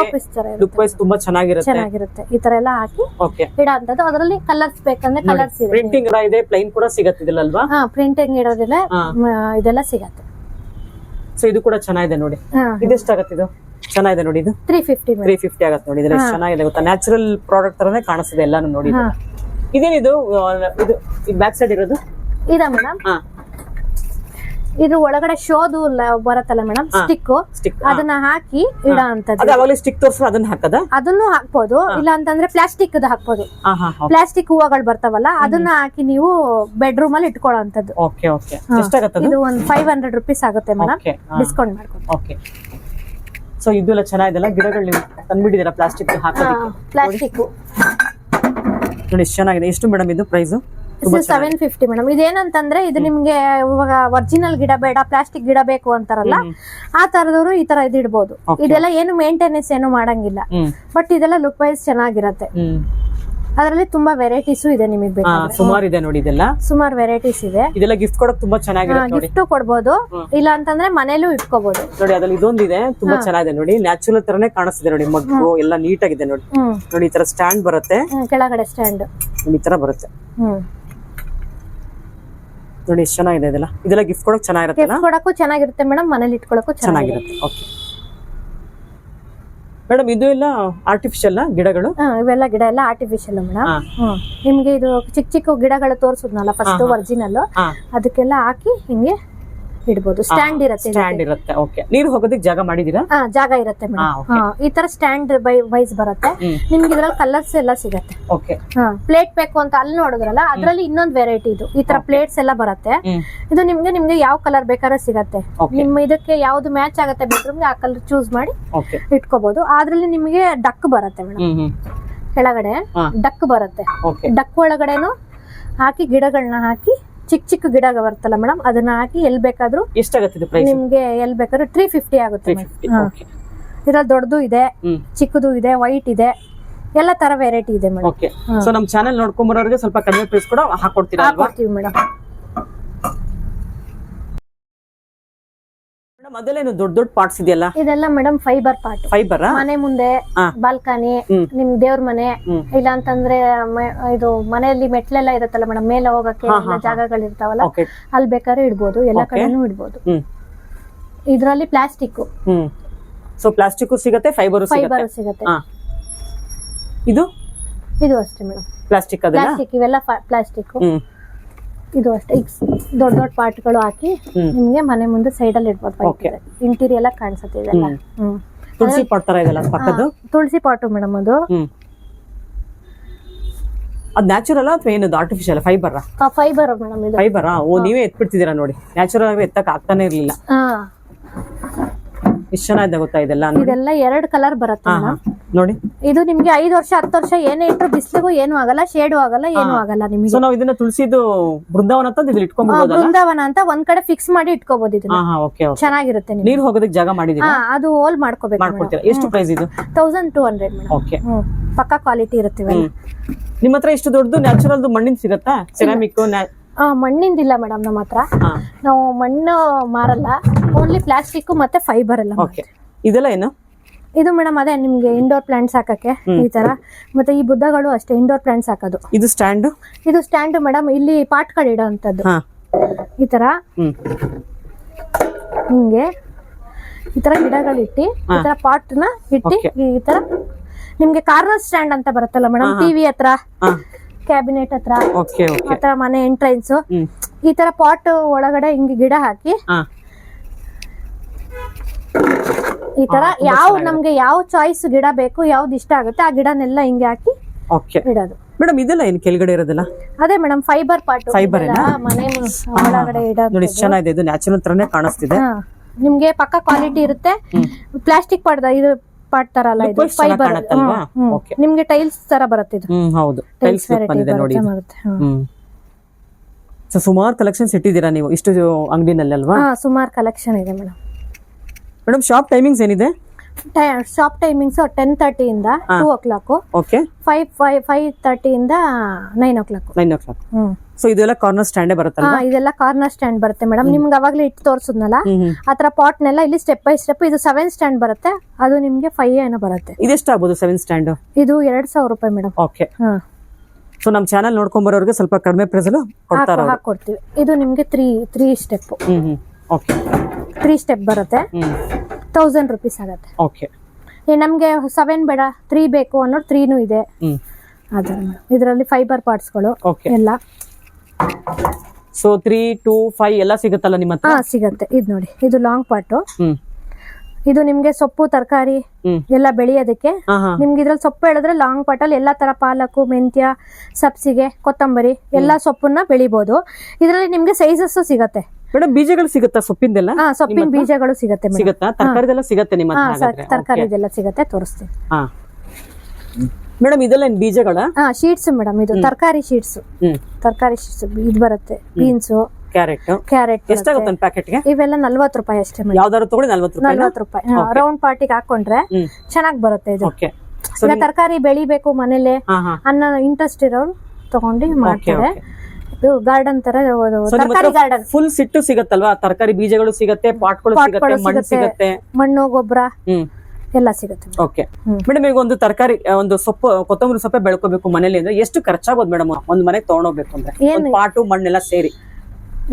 ಲುಕ್ ವೈಸ್ ತುಂಬಾ ಚೆನ್ನಾಗಿರುತ್ತೆ ಈ ತರ ಎಲ್ಲ ಹಾಕಿ ಓಕೆ ಗಿಡ ಅಂತದ್ದು ಅದರಲ್ಲಿ ಕಲರ್ಸ್ ಬೇಕಂದ್ರೆ ಕಲರ್ಸ್ ಇದೆ ಪ್ರಿಂಟಿಂಗ್ ಇದೆ ಪ್ಲೈನ್ ಕೂಡ ಸಿಗುತ್ತೆ ಇದೆಲ್ಲ ಅಲ್ವಾ ಪ್ರಿಂಟಿಂಗ್ ಇರೋದಿಲ್ಲ ಇದೆಲ್ಲ ಸಿಗತ್ತೆ ಸೊ ಇದು ಕೂಡ ಚೆನ್ನಾಗಿದೆ ನೋಡಿ ಇದೆಷ್ಟಾಗತ್ತೆ ಇದು ಚೆನ್ನಾಗಿದೆ ನೋಡಿ ಇದು 350 ಆಗತ್ತೆ ನೋಡಿ ಇದ್ರೆ ಚೆನ್ನಾಗಿದೆ ಗೊತ್ತಾ ನ್ಯಾಚುರಲ್ ಪ್ರಾಡಕ್ಟ್ ತರನೇ ಕಾಣಿಸ್ತಿದೆ ಎಲ್ಲಾನು ನೋಡಿ ಇದೇನಿದು ಇದು ಬ್ಯಾಕ್ ಸೈಡ್ ಇರೋದು ಇದಾ ಮೇಡಮ್ ಇದು ಒಳಗಡೆ ಶೋದು ಬರತ್ತಲ್ಲ ಮೇಡಮ್ ಸ್ಟಿಕ್ ಅದನ್ನ ಹಾಕಿ ಇಡ ಅಂತದ್ದು ಸ್ಟಿಕ್ ತೋರ್ಸ ಅದನ್ನ ಹಾಕದ ಅದನ್ನು ಹಾಕ್ಬೋದು ಇಲ್ಲ ಅಂತಂದ್ರೆ ಪ್ಲಾಸ್ಟಿಕ್ ಹಾಕ್ಬೋದು ಪ್ಲಾಸ್ಟಿಕ್ ಹೂವಗಳು ಬರ್ತಾವಲ್ಲ ಅದನ್ನ ಹಾಕಿ ನೀವು ಬೆಡ್ರೂಮ್ ಅಲ್ಲಿ ಇಟ್ಕೊಳ್ಳೋ ಅಂತದ್ದು ಇದು ಒಂದು 500 ರೂಪೀಸ್ ಆಗುತ್ತೆ ಮೇಡಮ್ ಡಿಸ್ಕೌಂಟ್ ಮಾಡ್ಕೊಂಡು ಓಕೆ ಸೊ ಇದೆಲ್ಲ ಚೆನ್ನಾಗಿದೆಲ್ಲ ಗಿಡಗಳು ನೀವು ತಂದ್ಬಿಟ್ಟಿದ್ದೀರಾ ಪ್ಲಾಸ್ಟಿಕ್ ಹಾಕೋದಕ್ಕೆ ಪ್ಲಾಸ್ಟಿಕ್ ನೋಡಿ ಎಷ್ಟು ಚೆನ್ನಾಗಿದೆ ಎಷ್ಟು ಮೇಡಮ್ ಇದು ಪ್ರೈಸ್ 750 ಮೇಡಮ್ ಇದೇನಂತಂದ್ರೆ ಇದು ನಿಮ್ಗೆ ಇವಾಗ ಒರಿಜಿನಲ್ ಗಿಡ ಬೇಡ ಪ್ಲಾಸ್ಟಿಕ್ ಗಿಡ ಬೇಕು ಅಂತಾರಲ್ಲ ಆ ತರದವರು ಈ ತರ ಇದಿಡ್ಬೋದು ಇದೆಲ್ಲ ಏನು ಮೇಂಟೆನೆನ್ಸ್ ಏನು ಮಾಡಂಗಿಲ್ಲ ಬಟ್ ಇದೆಲ್ಲ ಲುಕ್ ವೈಸ್ ಚೆನ್ನಾಗಿರತ್ತೆ ಅದರಲ್ಲಿ ತುಂಬಾ ವೆರೈಟೀಸ್ ಇದೆ ನಿಮಗೆ ಬೇಕಾದ್ರೆ ಸುಮಾರು ಇದೆ ನೋಡಿ ಇದೆಲ್ಲ ಸುಮಾರು ವೆರೈಟೀಸ್ ಇದೆ ಇದೆಲ್ಲ ಗಿಫ್ಟ್ ಕೊಡಕ್ ತುಂಬಾ ಚೆನ್ನಾಗಿರುತ್ತೆ ಗಿಫ್ಟ್ ಕೊಡ್ಬೋದು ಇಲ್ಲ ಅಂತಂದ್ರೆ ಮನೇಲೂ ಇಟ್ಕೋಬಹುದು ನೋಡಿ ಅದ್ರಲ್ಲಿ ಇದೊಂದಿದೆ ತುಂಬಾ ಚೆನ್ನಾಗಿದೆ ನೋಡಿ ನ್ಯಾಚುರಲ್ ತರನೇ ಕಾಣಿಸ್ತಿದೆ ನೋಡಿ ಮಗ್ಗು ಎಲ್ಲ ನೀಟ್ ಆಗಿದೆ ನೋಡಿ ನೋಡಿ ಈ ತರ ಸ್ಟ್ಯಾಂಡ್ ಬರುತ್ತೆ ಕೆಳಗಡೆ ಸ್ಟ್ಯಾಂಡ್ ಈ ತರ ಬರುತ್ತೆ ನೋಡಿ ಎಷ್ಟು ಚೆನ್ನಾಗಿದೆ ಇದೆಲ್ಲ ಗಿಫ್ಟ್ ಕೊಡಕ್ ಚೆನ್ನಾಗಿರುತ್ತೆ ಕೊಡಕ್ಕೂ ಚೆನ್ನಾಗಿರುತ್ತೆ ಮೇಡಮ್ ಮನೇಲಿ ಇಟ್ಕೊಳಕ್ಕೂ ಚೆನ್ನಾಗಿರುತ್ತೆ ಓಕೆ ಮೇಡಮ್ ಇದು ಎಲ್ಲ ಆರ್ಟಿಫಿಷಿಯಲ್ ಗಿಡಗಳು ಇವೆಲ್ಲ ಗಿಡ ಎಲ್ಲ ಆರ್ಟಿಫಿಷಿಯಲ್ ಮೇಡಮ್ ನಿಮ್ಗೆ ಇದು ಚಿಕ್ಕ ಚಿಕ್ಕ ಗಿಡಗಳು ತೋರ್ಸುದ್ನಲ್ಲ ಫಸ್ಟ್ ಒರಿಜಿನಲ್ ಅದಕ್ಕೆಲ್ಲ ಹಾಕಿ ಹಿಂಗೆ ಇಡಬಹುದು ಸ್ಟ್ಯಾಂಡ್ ಇರುತ್ತೆ ಓಕೆ ನೀರು ಹೋಗೋದಕ್ಕೆ ಜಾಗ ಮಾಡಿದೀರಾ ಜಾಗ ಇರುತ್ತೆ ಮೇಡಮ್ ಈ ತರ ಸ್ಟ್ಯಾಂಡ್ ವೈಸ್ ಬರುತ್ತೆ ನಿಮ್ಗೆ ಇದ್ರಲ್ಲಿ ಕಲರ್ಸ್ ಎಲ್ಲ ಸಿಗತ್ತೆ ಓಕೆ ಪ್ಲೇಟ್ ಬೇಕು ಅಂತ ಅಲ್ಲಿ ನೋಡಿದ್ರಲ್ಲ ಅದ್ರಲ್ಲಿ ಇನ್ನೊಂದು ವೆರೈಟಿ ಇದು ಈ ತರ ಪ್ಲೇಟ್ಸ್ ಎಲ್ಲ ಬರುತ್ತೆ ಇದು ನಿಮ್ಗೆ ಯಾವ ಕಲರ್ ಬೇಕಾದ್ರೂ ಸಿಗತ್ತೆ ನಿಮ್ಮ ಇದಕ್ಕೆ ಯಾವ್ದು ಮ್ಯಾಚ್ ಆಗತ್ತೆ ಬೆಡ್ರೂಮ್ಗೆ ಆ ಕಲರ್ ಚೂಸ್ ಮಾಡಿ ಇಟ್ಕೋಬಹುದು ಅದ್ರಲ್ಲಿ ನಿಮ್ಗೆ ಡಕ್ ಬರುತ್ತೆ ಮೇಡಮ್ ಕೆಳಗಡೆ ಡಕ್ ಬರುತ್ತೆ ಡಕ್ ಒಳಗಡೆನು ಹಾಕಿ ಗಿಡಗಳನ್ನ ಹಾಕಿ ಚಿಕ್ಕ ಚಿಕ್ಕ ಗಿಡ ಬರ್ತಲ್ಲ ಮೇಡಮ್ ಅದನ್ನ ಹಾಕಿ ಎಲ್ ಬೇಕಾದ್ರೂ ನಿಮ್ಗೆ ಎಲ್ ಬೇಕಾದ್ರೂ 350 ಆಗುತ್ತೆ ಇದ್ರಲ್ಲಿ ದೊಡ್ಡದು ಇದೆ ಚಿಕ್ಕದು ಇದೆ ವೈಟ್ ಇದೆ ಎಲ್ಲ ತರ ವೆರೈಟಿ ಇದೆ ಮೇಡಮ್ ಸೊ ನಮ್ ಚಾನೆಲ್ ನೋಡ್ಕೊಂಬರೋರಿಗೆ ಸ್ವಲ್ಪ ಕಡಿಮೆ ಪ್ರೈಸ್ ಕೂಡ ಹಾಕೊಡ್ತೀರಾ ಮೇಡಮ್ ಮೊದಲೇನು ದೊಡ್ಡ ದೊಡ್ಡ ಪಾರ್ಟ್ಸ್ ಇದೆಯಲ್ಲ ಇದೆಲ್ಲ ಮೇಡಮ್ ಫೈಬರ್ ಪಾರ್ಟ್ ಮನೆ ಮುಂದೆ ಬಾಲ್ಕನಿ ನಿಮ್ ದೇವ್ರ ಮನೆ ಇಲ್ಲ ಅಂತಂದ್ರೆ ಇದು ಮನೆಯಲ್ಲಿ ಮೆಟ್ಲೆಲ್ಲ ಇರುತ್ತಲ್ಲ ಮೇಡಮ್ ಮೇಲೆ ಹೋಗಕ್ಕೆ ಜಾಗಗಳು ಇರ್ತಾವಲ್ಲ ಅಲ್ಲಿ ಬೇಕಾದ್ರೆ ಇಡ್ಬೋದು ಎಲ್ಲ ಕಡೆನೂ ಇಡ್ಬೋದು ಇದ್ರಲ್ಲಿ ಪ್ಲಾಸ್ಟಿಕ್ ಸೊ ಪ್ಲಾಸ್ಟಿಕ್ ಸಿಗತ್ತೆ ಫೈಬರ್ ಸಿಗತ್ತೆ ಇದು ಅಷ್ಟೇ ಮೇಡಮ್ ಪ್ಲಾಸ್ಟಿಕ್ ಇವೆಲ್ಲ ಪ್ಲಾಸ್ಟಿಕ್ ಇದು ಅಷ್ಟೇ ದೊಡ್ಡ ದೊಡ್ಡ ಪಾರ್ಟ್ಗಳು ಹಾಕಿ ನಿಮ್ಗೆ ಮನೆ ಮುಂದೆ ಸೈಡ್ ಅಲ್ಲಿ ಇಡ್ಬೋದು ಇಂಟೀರಿಯರ್ ಎಲ್ಲ ಕಾಣಿಸುತ್ತೆ ಇದೆಲ್ಲ ತುಳಸಿ ಪಾಟ್ ತರ ಇದೆಲ್ಲ ಪಕ್ಕದ್ದು ತುಳಸಿ ಪಾಟು ಮೇಡಮ್ ಅದು ನ್ಯಾಚುರಲ್ ಅಥವಾ ಏನದು ಆರ್ಟಿಫಿಷಿಯಲ್ ಫೈಬರ್ ಮೇಡಮ್ ಇದು ಫೈಬರ್ ನೀವೇ ಎತ್ಬಿಡ್ತಿದ್ದೀರಾ ನೋಡಿ ನ್ಯಾಚುರಲ್ ಆಗಿ ಎತ್ತಕ್ ಆಗ್ತಾನೆ ಇರ್ಲಿಲ್ಲ ಎಷ್ಟು ಚೆನ್ನಾಗಿದೆ ಗೊತ್ತಾ ಇದೆಲ್ಲ 2 ಕಲರ್ ಬರುತ್ತೆ ನೋಡಿ ಇದು ನಿಮ್ಗೆ 5 ವರ್ಷ 10 ವರ್ಷ ಏನೇ ಇಟ್ಟರು ಬಿಸಿಲಿಗೂ ಏನು ಆಗಲ್ಲ ಶೇಡು ಆಗಲ್ಲ ಏನು ಆಗಲ್ಲ ನಿಮ್ಗೆ ನಾವು ಇದನ್ನ ತುಳಸಿದು ಬೃಂದಾವನ ಅಂತ ಇದ್ರಲ್ಲಿ ಇಟ್ಕೊಂಡ್ಬಿಡೋದಲ್ಲ ಬೃಂದಾವನ ಅಂತ ಒಂದ್ ಕಡೆ ಫಿಕ್ಸ್ ಮಾಡಿ ಇಟ್ಕೋಬಹುದು ಇದನ್ನ ಚೆನ್ನಾಗಿರುತ್ತೆ ನೀರು ಹೋಗೋದಕ್ಕೆ ಜಾಗ ಮಾಡಿದೀರಾ ಅದು ಹೋಲ್ ಮಾಡ್ಕೊಡ್ತೀರಾ ಎಷ್ಟು ಪ್ರೈಸ್ ಇದು 1200 ಮೇಡಮ್ ಓಕೆ ಪಕ್ಕಾ ಕ್ವಾಲಿಟಿ ಇರುತ್ತೆ ನಿಮ್ಮ ಹತ್ರ ಎಷ್ಟು ದೊಡ್ಡದು ನ್ಯಾಚುರಲ್ ಮಣ್ಣಿನ ಸಿಗತ್ತಾ ಸೆರಾಮಿಕ್ ಮಣ್ಣಿಂದಿಲ್ಲ ಮೇಡಮ್ ನಮ್ಮ ಹತ್ರ ನಾವು ಮಣ್ಣು ಮಾರಲ್ಲ ಓನ್ಲಿ ಪ್ಲಾಸ್ಟಿಕ್ ಮತ್ತೆ ಫೈಬರ್ ಎಲ್ಲ ಓಕೆ. ಇದೆಲ್ಲ ಏನು? ಇದು ಮೇಡಮ್ ಅದೇ ನಿಮ್ಗೆ ಇಂಡೋರ್ ಪ್ಲಾಂಟ್ಸ್ ಹಾಕಕ್ಕೆ ಈ ತರ. ಮತ್ತೆ ಈ ಬುದ್ಧಗಳು ಅಷ್ಟೇ ಇಂಡೋರ್ ಪ್ಲಾಂಟ್ಸ್ ಹಾಕೋದು. ಇದು ಸ್ಟ್ಯಾಂಡ್? ಇದು ಸ್ಟ್ಯಾಂಡ್ ಮೇಡಮ್, ಇಲ್ಲಿ ಪಾಟ್ಗಳು ಇಡೋ ಅಂತದ್ದು. ಈ ತರ ಹಿಂಗೆ ಈ ತರ ಗಿಡಗಳಿಟ್ಟು ಈ ತರ ಪಾಟ್ ನ ಇಟ್ಟು ಈ ತರ ನಿಮ್ಗೆ ಕಾರ್ನರ್ ಸ್ಟ್ಯಾಂಡ್ ಅಂತ ಬರುತ್ತಲ್ಲ ಮೇಡಮ್, ಟಿವಿ ಹತ್ರ, ಕ್ಯಾಬಿನೆಟ್ ಹತ್ರ, ಆತರ ಮನೆ ಎಂಟ್ರೆನ್ಸ್, ಈ ತರ ಪಾಟ್ ಒಳಗಡೆ ಹಿಂಗೆ ಗಿಡ ಹಾಕಿ ಈ ತರ ನಮ್ಗೆ ಯಾವ ಚಾಯ್ಸ್ ಗಿಡ ಬೇಕು, ಯಾವ್ದು ಇಷ್ಟ ಆಗುತ್ತೆ ಆ ಗಿಡನೆಲ್ಲ ಹಿಂಗೆ ಹಾಕಿ ಇಡೋದು. ಮೇಡಮ್ ಇದೆಲ್ಲ ಏನು ಕೆಳಗಡೆ ಇರೋದಿಲ್ಲ? ಅದೇ ಮೇಡಮ್ ಫೈಬರ್ ಪಾಟ್, ಫೈಬರ್ ಮನೆ ಒಳಗಡೆ ಇಡೋದು. ನೋಡಿ ಚೆನ್ನಾಗಿದೆ, ಇದು ನ್ಯಾಚುರಲ್ ತರನೇ ಕಾಣಿಸ್ತಿದೆ. ನಿಮ್ಗೆ ಪಕ್ಕ ಕ್ವಾಲಿಟಿ ಇರುತ್ತೆ. ಪ್ಲಾಸ್ಟಿಕ್ ಪಾಟ್ ಇದು ಪಾಟ್ ತರ ಅಲ್ಲ, ಇದು ಫೈಬರ್. ನಿಮ್ಗೆ ಟೈಲ್ಸ್ ತರ ಬರುತ್ತೆ ಇದು. ಹೌದು, ಟೈಲ್ಸ್ ಬಂದಿದೆ ನೋಡಿ. ಸುಮಾರು ಕಲೆಕ್ಷನ್ಸ್ ಇಟ್ಟಿದ್ದೀರಾ ನೀವು ಇಷ್ಟು ಅಂಗಡಿನಲ್ಲಿ ಅಲ್ವಾ? ಸುಮಾರು ಕಲೆಕ್ಷನ್ ಇದೆ ಮೇಡಮ್. ಮೇಡಮ್ ಶಾಪ್ ಟೈಮಿಂಗ್ಸ್ ಏನಿದೆ? ಶಾಪ್ ಟೈಮಿಂಗ್ಸ್ 10:30 ಇಂದ 2 o'clock. ಓಕೆ. 5:30 ಇಂದ 9 o'clock. 9 o'clock. ಸೊ ಇದೆಲ್ಲ ಕಾರ್ನರ್ ಸ್ಟ್ಯಾಂಡೇ ಬರುತ್ತಲ್ಲ? ಇದೆಲ್ಲ ಕಾರ್ನರ್ ಸ್ಟ್ಯಾಂಡ್ ಬರುತ್ತೆ ಮೇಡಮ್. ನಿಮ್ಗೆ ಅವಾಗ್ಲೇ ಇಟ್ಟು ತೋರ್ಸುದ್ನಲ್ಲ ಆತರ ಪಾಟ್ ನೆಲ್ಲ ಇಲ್ಲಿ ಸ್ಟೆಪ್ ಬೈ ಸ್ಟೆಪ್. ಇದು 7 ಸ್ಟ್ಯಾಂಡ್ ಬರುತ್ತೆ, ಅದು ನಿಮ್ಗೆ 5 ಏನೋ ಬರುತ್ತೆ. ಇದೆಷ್ಟಾಗ್ಬೋದು 7 ಸ್ಟ್ಯಾಂಡ್? ಇದು 2,000 ರೂಪಾಯಿ ಮೇಡಮ್. ಓಕೆ. ಸೊ ನಮ್ ಚಾನಲ್ ನೋಡ್ಕೊಂಡ್ ಬರೋರಿಗೆ ಸ್ವಲ್ಪ ಕಡಿಮೆ ಪ್ರೈಸ್ ಹಾಕೊಡ್ತೀವಿ. ಇದು ನಿಮ್ಗೆ 3 ಸ್ಟೆಪ್. ಓಕೆ. 3 ಸ್ಟೆಪ್ ಬರುತ್ತೆ, 1000 rupees ಆಗುತ್ತೆ. ಓಕೆ. ನಮ್ಗೆ 7 ಬೇಡ 3 ಬೇಕು ಅನ್ನೋದು 3 ಇದೆ. ಅದೇ ಇದರಲ್ಲಿ ಫೈಬರ್ ಪಾರ್ಟ್ಸ್ಗಳು ಎಲ್ಲ. ಸೊ 3, 2, 5 ಎಲ್ಲ ಸಿಗುತ್ತಲ್ಲ ನಿಮ್ಮ ಹತ್ರ? ಸಿಗತ್ತೆ. ಇದು ನೋಡಿ, ಇದು ಲಾಂಗ್ ಪಾರ್ಟ್. ಇದು ನಿಮ್ಗೆ ಸೊಪ್ಪು ತರಕಾರಿ ಎಲ್ಲ ಬೆಳೆಯೋದಕ್ಕೆ. ನಿಮ್ಗೆ ಇದ್ರಲ್ಲಿ ಸೊಪ್ಪು ಹೇಳಿದ್ರೆ ಲಾಂಗ್ ಪಾಟ್ ಅಲ್ಲಿ ಎಲ್ಲಾ ತರ ಪಾಲಕು, ಮೆಂತ್ಯ, ಸಬ್ಸಿಗೆ, ಕೊತ್ತಂಬರಿ ಎಲ್ಲಾ ಸೊಪ್ಪನ್ನ ಬೆಳಿಬಹುದು. ಇದರಲ್ಲಿ ನಿಮ್ಗೆ ಸೈಜಸ್ ಸಿಗತ್ತೆ ಮೇಡಮ್. ಬೀಜಗಳು ಸಿಗುತ್ತಾ ಸೊಪ್ಪಿಂದೆಲ್ಲ? ಸೊಪ್ಪಿನ ಬೀಜಗಳು ಸಿಗತ್ತೆ. ಸಿಗುತ್ತಾ? ತರಕಾರಿದೆಲ್ಲ ಸಿಗತ್ತೆ ನಿಮ್ಮ ಹತ್ರ? ತರಕಾರಿದೆಲ್ಲ ಸಿಗತ್ತೆ, ತೋರಿಸ್ತೀನಿ. ಮೇಡಮ್ ಇದೆಲ್ಲ ಬೀಜಗಳ ಶೀಟ್ಸ್ ಮೇಡಮ್. ಇದು ತರಕಾರಿ ಶೀಟ್ಸ್. ತರಕಾರಿ ಶೀಟ್ಸ್ ಇದು ಬರುತ್ತೆ. ಬೀನ್ಸ್, ಕ್ಯಾರೆಟ್ ಎಷ್ಟಾಗುತ್ತೆ ಪ್ಯಾಕೆಟ್ಗೆ? ಇವೆಲ್ಲ 40 ರೂಪಾಯಿ ಅಷ್ಟೇ. ಯಾವ್ದಾದ್ರು ತಗೊಳ್ಳಿ 40 ರೂಪಾಯಿ. ರೌಂಡ್ ಪಾರ್ಟಿಗೆ ಹಾಕೊಂಡ್ರೆ ಚೆನ್ನಾಗ್ ಬರುತ್ತೆ ಇದು. ಈಗ ತರಕಾರಿ ಬೆಳಿಬೇಕು ಮನೇಲೆ ಅನ್ನೋ ಇಂಟ್ರೆಸ್ಟ್ ಇರೋರು ತಗೊಂಡು ಮಾಡ್ತಾರೆ. ಗಾರ್ಡನ್ ತರ ತರಕಾರಿ ಗಾರ್ಡನ್. ಫುಲ್ ಸಿಟ್ಟು ಸಿಗತ್ತಲ್ವಾ? ತರಕಾರಿ ಬೀಜಗಳು ಸಿಗತ್ತೆ, ಪಾಟ್ಗಳು ಸಿಗತ್ತೆ, ಮಣ್ಣು ಸಿಗತ್ತೆ, ಮಣ್ಣು ಗೊಬ್ಬರ ಎಲ್ಲ ಸಿಗುತ್ತೆ. Okay madam. ಈಗ ಒಂದು ತರಕಾರಿ, ಒಂದು ಸೊಪ್ಪು, ಕೊತ್ತಂಬರಿ ಸೊಪ್ಪೆ ಬೆಳ್ಕೋಬೇಕು ಮನೇಲಿ ಅಂದ್ರೆ ಎಷ್ಟು ಖರ್ಚಾಗೋದು ಮೇಡಮ್? ಒಂದ್ ಮನೆಗೆ ತಗೊಂಡೋಗ್ಬೇಕು ಅಂದ್ರೆ ಪಾಟು ಮಣ್ಣೆಲ್ಲ ಸೇರಿ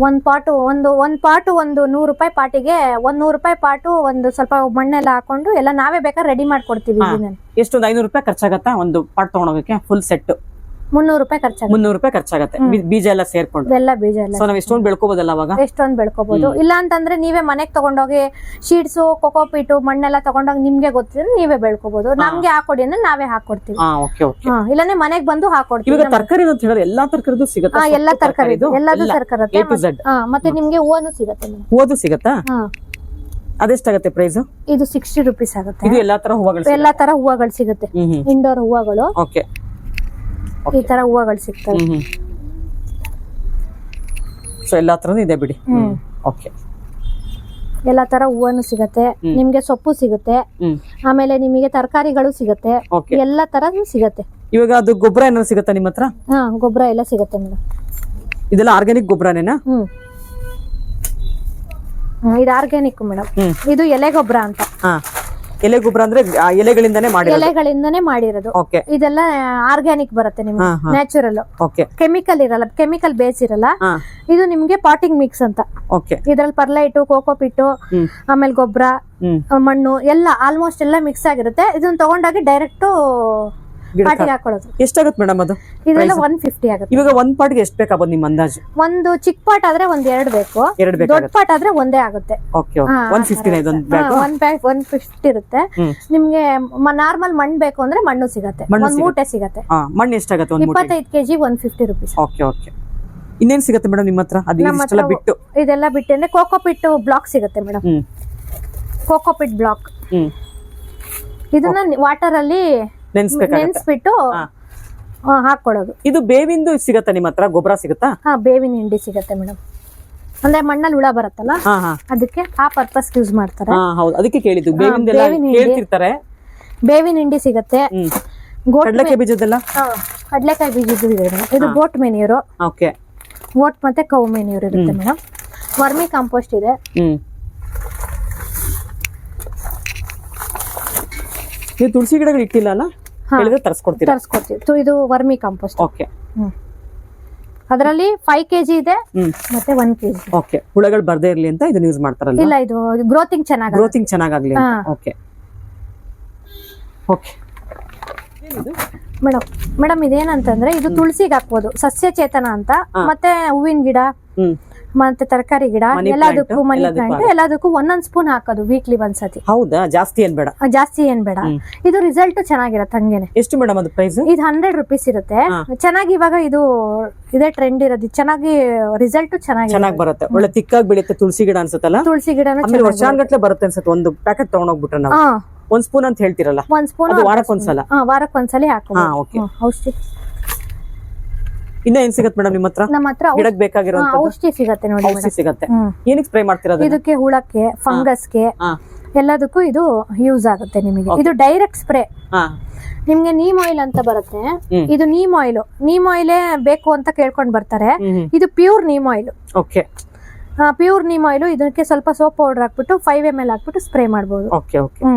ಒಂದ್ ಪಾಟು ಒಂದು 100 ರೂಪಾಯಿ ಪಾಟಿಗೆ, 100 ರೂಪಾಯಿ ಪಾಟು, ಒಂದು ಸ್ವಲ್ಪ ಮಣ್ಣೆಲ್ಲ ಹಾಕೊಂಡು ಎಲ್ಲ ನಾವೇ ಬೇಕಾದ್ರೆ ರೆಡಿ ಮಾಡ್ಕೊಡ್ತೀವಿ. ಎಷ್ಟು 500 ರೂಪಾಯಿ ಖರ್ಚಾಗತ್ತಾ ಒಂದು ಪಾಟ್ ತಗೊಂಡೋಗಕ್ಕೆ? ಫುಲ್ ಸೆಟ್ 300 ರೂಪಾಯಿ ಖರ್ಚಾಗುತ್ತೆ. 300 ರೂಪಾಯಿ ಖರ್ಚಾಗತ್ತೆ ಬೀಜ ಎಲ್ಲ ಸೇರ್ಕೊಂಡು? ಎಲ್ಲ ಬೀಜ ಎಲ್ಲ. ಸೊ ನಾವ್ ಎಷ್ಟೊಂದು ಬೆಳ್ಕೋಬಹುದಲ್ಲ ಅವಾಗ? ಎಷ್ಟೊಂದು ಬೆಳ್ಕೋಬಹುದು. ಇಲ್ಲ ಅಂತಂದ್ರೆ ನೀವೇ ಮನೆಗೆ ತಗೊಂಡೋಗಿ ಶೀಟ್ಸ್, ಕೊಕೋಪೀಟು, ಮಣ್ಣೆಲ್ಲ ತಗೊಂಡೋಗಿ ನಿಮ್ಗೆ ಗೊತ್ತಿದ್ರೆ ನೀವೇ ಬೆಳ್ಕೋಬಹುದು. ನಮ್ಗೆ ಹಾಕೊಡಿ ಅಂದ್ರೆ ನಾವೇ ಹಾಕೊಡ್ತೀವಿ. ಇಲ್ಲಾಂದ್ರೆ ಮನೆಗ್ ಬಂದು ಹಾಕೊಡ್ತೀವಿ. ಇವಾಗ ತರಕಾರಿ ಅಂತ ಹೇಳಿದ್ರೆ ಎಲ್ಲಾ ತರಕಾರಿದು ಸಿಗುತ್ತೆ? ಎಲ್ಲಾ ತರಕಾರಿ, ಎಲ್ಲದೂ ತರಕಾರಿ. ಮತ್ತೆ ನಿಮ್ಗೆ ಹೂವನು ಸಿಗತ್ತೆ. ಹೂವು ಸಿಗತ್ತಾ? ಅದೆಷ್ಟಾಗತ್ತೆ ಪ್ರೈಸ್? ಇದು 60 ರೂಪೀಸ್ ಆಗುತ್ತೆ. ಇದು ಎಲ್ಲಾ ತರ ಹೂವುಗಳು? ಎಲ್ಲಾ ತರ ಹೂವುಗಳು ಸಿಗುತ್ತೆ. ಇಂಡೋರ್ ಹೂವುಗಳು. ಓಕೆ. ಈ ತರ ಹೂವುಗಳು ಸಿಗ್ತವೆ. ಸೊ ಎಲ್ಲಾ ತರನೂ ಇದೆ ಬಿಡಿ. ಓಕೆ. ಎಲ್ಲಾ ತರ ಹೂವನು ಸಿಗತ್ತೆ, ನಿಮ್ಗೆ ಸೊಪ್ಪು ಸಿಗುತ್ತೆ, ಆಮೇಲೆ ನಿಮಗೆ ತರಕಾರಿಗಳು ಸಿಗತ್ತೆ, ಎಲ್ಲಾ ತರನು ಸಿಗತ್ತೆ. ಇವಾಗ ಅದು ಗೊಬ್ಬರ ಏನಾದ್ರು ಸಿಗತ್ತಾ ನಿಮ್ಮ ಹತ್ರ? ಗೊಬ್ಬರ ಎಲ್ಲ ಸಿಗತ್ತೆ ಮೇಡಮ್. ಇದೆಲ್ಲ ಆರ್ಗ್ಯಾನಿಕ್ ಗೊಬ್ಬರನೇನಾ? ಇದು ಆರ್ಗ್ಯಾನಿಕ್ ಮೇಡಮ್. ಇದು ಎಲೆ ಗೊಬ್ಬರ ಅಂತ. ಎಲೆ ಗೊಬ್ಬರ ಅಂದ್ರೆ ಎಲೆಗಳಿಂದಾನೇ ಮಾಡಿರೋದು. ಇದೆಲ್ಲ ಆರ್ಗ್ಯಾನಿಕ್ ಬರುತ್ತೆ ನಿಮ್ಗೆ, ನ್ಯಾಚುರಲ್. ಕೆಮಿಕಲ್ ಇರಲ್ಲ, ಕೆಮಿಕಲ್ ಬೇಸ್ ಇರಲ್ಲ. ಇದು ನಿಮ್ಗೆ ಪಾಟಿಂಗ್ ಮಿಕ್ಸ್ ಅಂತ. ಇದ್ರಲ್ಲಿ ಪರ್ಲೈಟು, ಕೋಕೋಪಿಟ್ಟು, ಆಮೇಲೆ ಗೊಬ್ಬರ, ಮಣ್ಣು ಎಲ್ಲ ಆಲ್ಮೋಸ್ಟ್ ಎಲ್ಲ ಮಿಕ್ಸ್ ಆಗಿರುತ್ತೆ. ಇದನ್ನ ತಗೊಂಡಾಗಿ ಡೈರೆಕ್ಟ್ ಪಾಟಿಗೆ ಹಾಕೊಳ್ಳೋದು. ಎಷ್ಟಾಗುತ್ತೆ ಮೇಡಮ್ ಅದು? ಇದೆಲ್ಲ 150 ಆಗುತ್ತೆ. ಇವಾಗ ಒಂದ್ ಪಾಟ್ಗೆ ಎಷ್ಟು ಬೇಕಾಗ್ಬೋದು ನಿಮ್ಮ ಅಂದಾಜು? ಒಂದು ಚಿಕ್ಕ ಪಾಟ್ ಆದ್ರೆ 2 ಬೇಕು, ದೊಡ್ಡ ಪಾಟ್ ಆದ್ರೆ ಒಂದೇ ಆಗುತ್ತೆ. 150 ಇರುತ್ತೆ. ನಿಮ್ಗೆ ನಾರ್ಮಲ್ ಮಣ್ಣು ಬೇಕು ಅಂದ್ರೆ ಮಣ್ಣು ಸಿಗತ್ತೆ, ಒಂದ್ ಮೂಟೆ ಸಿಗತ್ತೆ. ಮಣ್ಣು ಎಷ್ಟಾಗುತ್ತೆ? 25 kg 150 ರೂಪೀಸ್. ಇನ್ನೇನ್ ಸಿಗತ್ತೆ ಮೇಡಮ್ ನಿಮ್ಮ ಹತ್ರ? ಬಿಟ್ಟು ಇದೆಲ್ಲ ಬಿಟ್ಟು ಅಂದ್ರೆ ಕೋಕೋಪಿಟ್ ಬ್ಲಾಕ್ ಸಿಗತ್ತೆ ಮೇಡಮ್. ಕೋಕೋಪಿಟ್ ಬ್ಲಾಕ್ ಇದನ್ನ ವಾಟರ್ ಅಲ್ಲಿ ನೆನ್ಸ್ಬಿಟ್ಟು ಹಾಕೊಳ್ಳೋದು. ಇದು ಬೇವಿಂದು ಸಿಗತ್ತಾ ನಿಮ್ಮ ಹತ್ರ? ಗೊಬ್ಬರ ಸಿಗತ್ತಾ? ಬೇವಿನ ಹಿಂಡಿ ಸಿಗತ್ತೆ ಮೇಡಮ್. ಅಂದ್ರೆ ಮಣ್ಣಲ್ಲಿ ಹುಳ ಬರುತ್ತಲ್ಲ, ಅದಕ್ಕೆ ಆ ಪರ್ಪಸ್ ಯೂಸ್ ಮಾಡ್ತಾರೆ. ಅದಕ್ಕೆ ಕೇಳಿದ್ದು. ಬೇವಿನ ಹಿಂಡಿ ಸಿಗತ್ತೆ. ಕಡಲೆಕಾಯಿ ಬೀಜದಲ್ಲ? ಕಡಲೆಕಾಯಿ ಬೀಜದ್ದು ಇದೆ. ಇದು ಗೋಟ್ ಮೆನ್ಯೂರು, ಗೋಟ್ ಮತ್ತೆ ಕೌ ಮೆನ್ಯೂರ್ ಇರುತ್ತೆ ಮೇಡಮ್. ವರ್ಮಿ ಕಾಂಪೋಸ್ಟ್ ಇದೆ. ನೀವು ತುಳಸಿ ಗಿಡಗಳು ಇಟ್ಟಿಲ್ಲ ಅಲ್ಲ, ಹೇಳಿದ್ರೆ ತರಿಸ್ಕೊಡ್ತೀರಾ? ತರಿಸ್ಕೊಡ್ತೀವಿ. ಇದು ವರ್ಮಿ ಕಾಂಪೋಸ್ಟ್. ಓಕೆ. ಅದರಲ್ಲಿ 5 kg ಇದೆ ಮತ್ತೆ 1 kg. ಓಕೆ. ಹುಳಗಳು ಬರ್ದೇ ಇರ್ಲಿ ಅಂತ ಇದನ್ನ ಯೂಸ್ ಮಾಡ್ತಾರಲ್ಲ? ಇಲ್ಲ, ಇದು ಗ್ರೋತಿಂಗ್ ಚೆನ್ನಾಗಾಗ್ಲಿ. Okay okay. ಮೇಡಮ್ ಇದೇನಂತಂದ್ರೆ ಇದು ತುಳಸಿಗೆ ಹಾಕ್ಬೋದು, ಸಸ್ಯ ಚೇತನ ಅಂತ. ಮತ್ತೆ ಹೂವಿನ ಗಿಡ ಮತ್ತೆ ತರಕಾರಿ ಗಿಡ ಎಲ್ಲದಕ್ಕೂ, ಮನಿ ಪ್ಲಾಂಟ್ ಎಲ್ಲದಕ್ಕೂ ಒಂದೊಂದ್ ಸ್ಪೂನ್ ಹಾಕೋದು ವೀಕ್ಲಿ ಒಂದ್ಸತಿ. ಹೌದಾ? ಜಾಸ್ತಿ ಏನ್ ಬೇಡ. ಇದು ರಿಸಲ್ಟ್ ಚೆನ್ನಾಗಿರತ್ತೆ ಹಂಗೇನೆ. ಎಷ್ಟು ಮೇಡಮ್ ಅದು ಪ್ರೈಸ್? ಇದು 100 rupees ಇರುತ್ತೆ. ಚೆನ್ನಾಗಿ ಇವಾಗ ಇದು ಇದೇ ಟ್ರೆಂಡ್ ಇರೋದು. ಚೆನ್ನಾಗಿ ರಿಸಲ್ಟ್ ಚೆನ್ನಾಗಿ ಬರುತ್ತೆ. ಒಳ್ಳೆ ತಿಕ್ಕಾಗಿ ಬೆಳೆಯುತ್ತೆ ತುಳಸಿ ಗಿಡ ಅನ್ಸುತ್ತಲ್ಲ? ತುಳಸಿ ಗಿಡನ ವರ್ಷಾನ್ಗಟ್ಲೆ ಬರುತ್ತೆ ಅನ್ಸುತ್ತೆ. ಒಂದು ಪ್ಯಾಕೆಟ್ ತಗೊಂಡೋಗ್ಬಿಟ್ರೆ ನಾವು 1 ಸ್ಪೂನ್ ಅಂತ ಹೇಳ್ತಿರಲ್ಲ? 1 ಸ್ಪೂನ್ ವಾರಕ್ಕೊಂದ್ಸಲ ಹಾಕೋದು. ಔಷಧಿ ಇನ್ನ ಏನ್ ಸಿಗತ್ತೆ ಮೇಡಮ್ ನಿಮ್ಮ ಹತ್ರ? ನಮ್ಮ ಹತ್ರ ಗಿಡಕ್ಕೆ ಬೇಕಾಗಿರೋ ಔಷಧಿ ಸಿಗತ್ತೆ ನೋಡಿ. ಔಷಧಿ ಸಿಗತ್ತೆ. ಏನಕ್ಕೆ ಸ್ಪ್ರೇ ಮಾಡ್ತಿರೋದು? ಇದಕ್ಕೆ ಹುಳಕ್ಕೆ, ಫಂಗಸ್ಗೆ ಎಲ್ಲದಕ್ಕೂ ಇದು ಯೂಸ್ ಆಗುತ್ತೆ ನಿಮಗೆ. ಇದು ಡೈರೆಕ್ಟ್ ಸ್ಪ್ರೇ. ನಿಮ್ಗೆ ನೀಮ್ ಆಯಿಲ್ ಅಂತ ಬರುತ್ತೆ. ಇದು ನೀಮ್ ಆಯಿಲೇ ಬೇಕು ಅಂತ ಕೇಳ್ಕೊಂಡ್ ಬರ್ತಾರೆ. ಇದು pure neem oil. Okay. Pure neem oil. ಇದಕ್ಕೆ ಸ್ವಲ್ಪ ಸೋಪ್ ಪೌಡರ್ ಹಾಕ್ಬಿಟ್ಟು 5 ml ಹಾಕ್ಬಿಟ್ಟು ಸ್ಪ್ರೇ ಮಾಡಬಹುದು.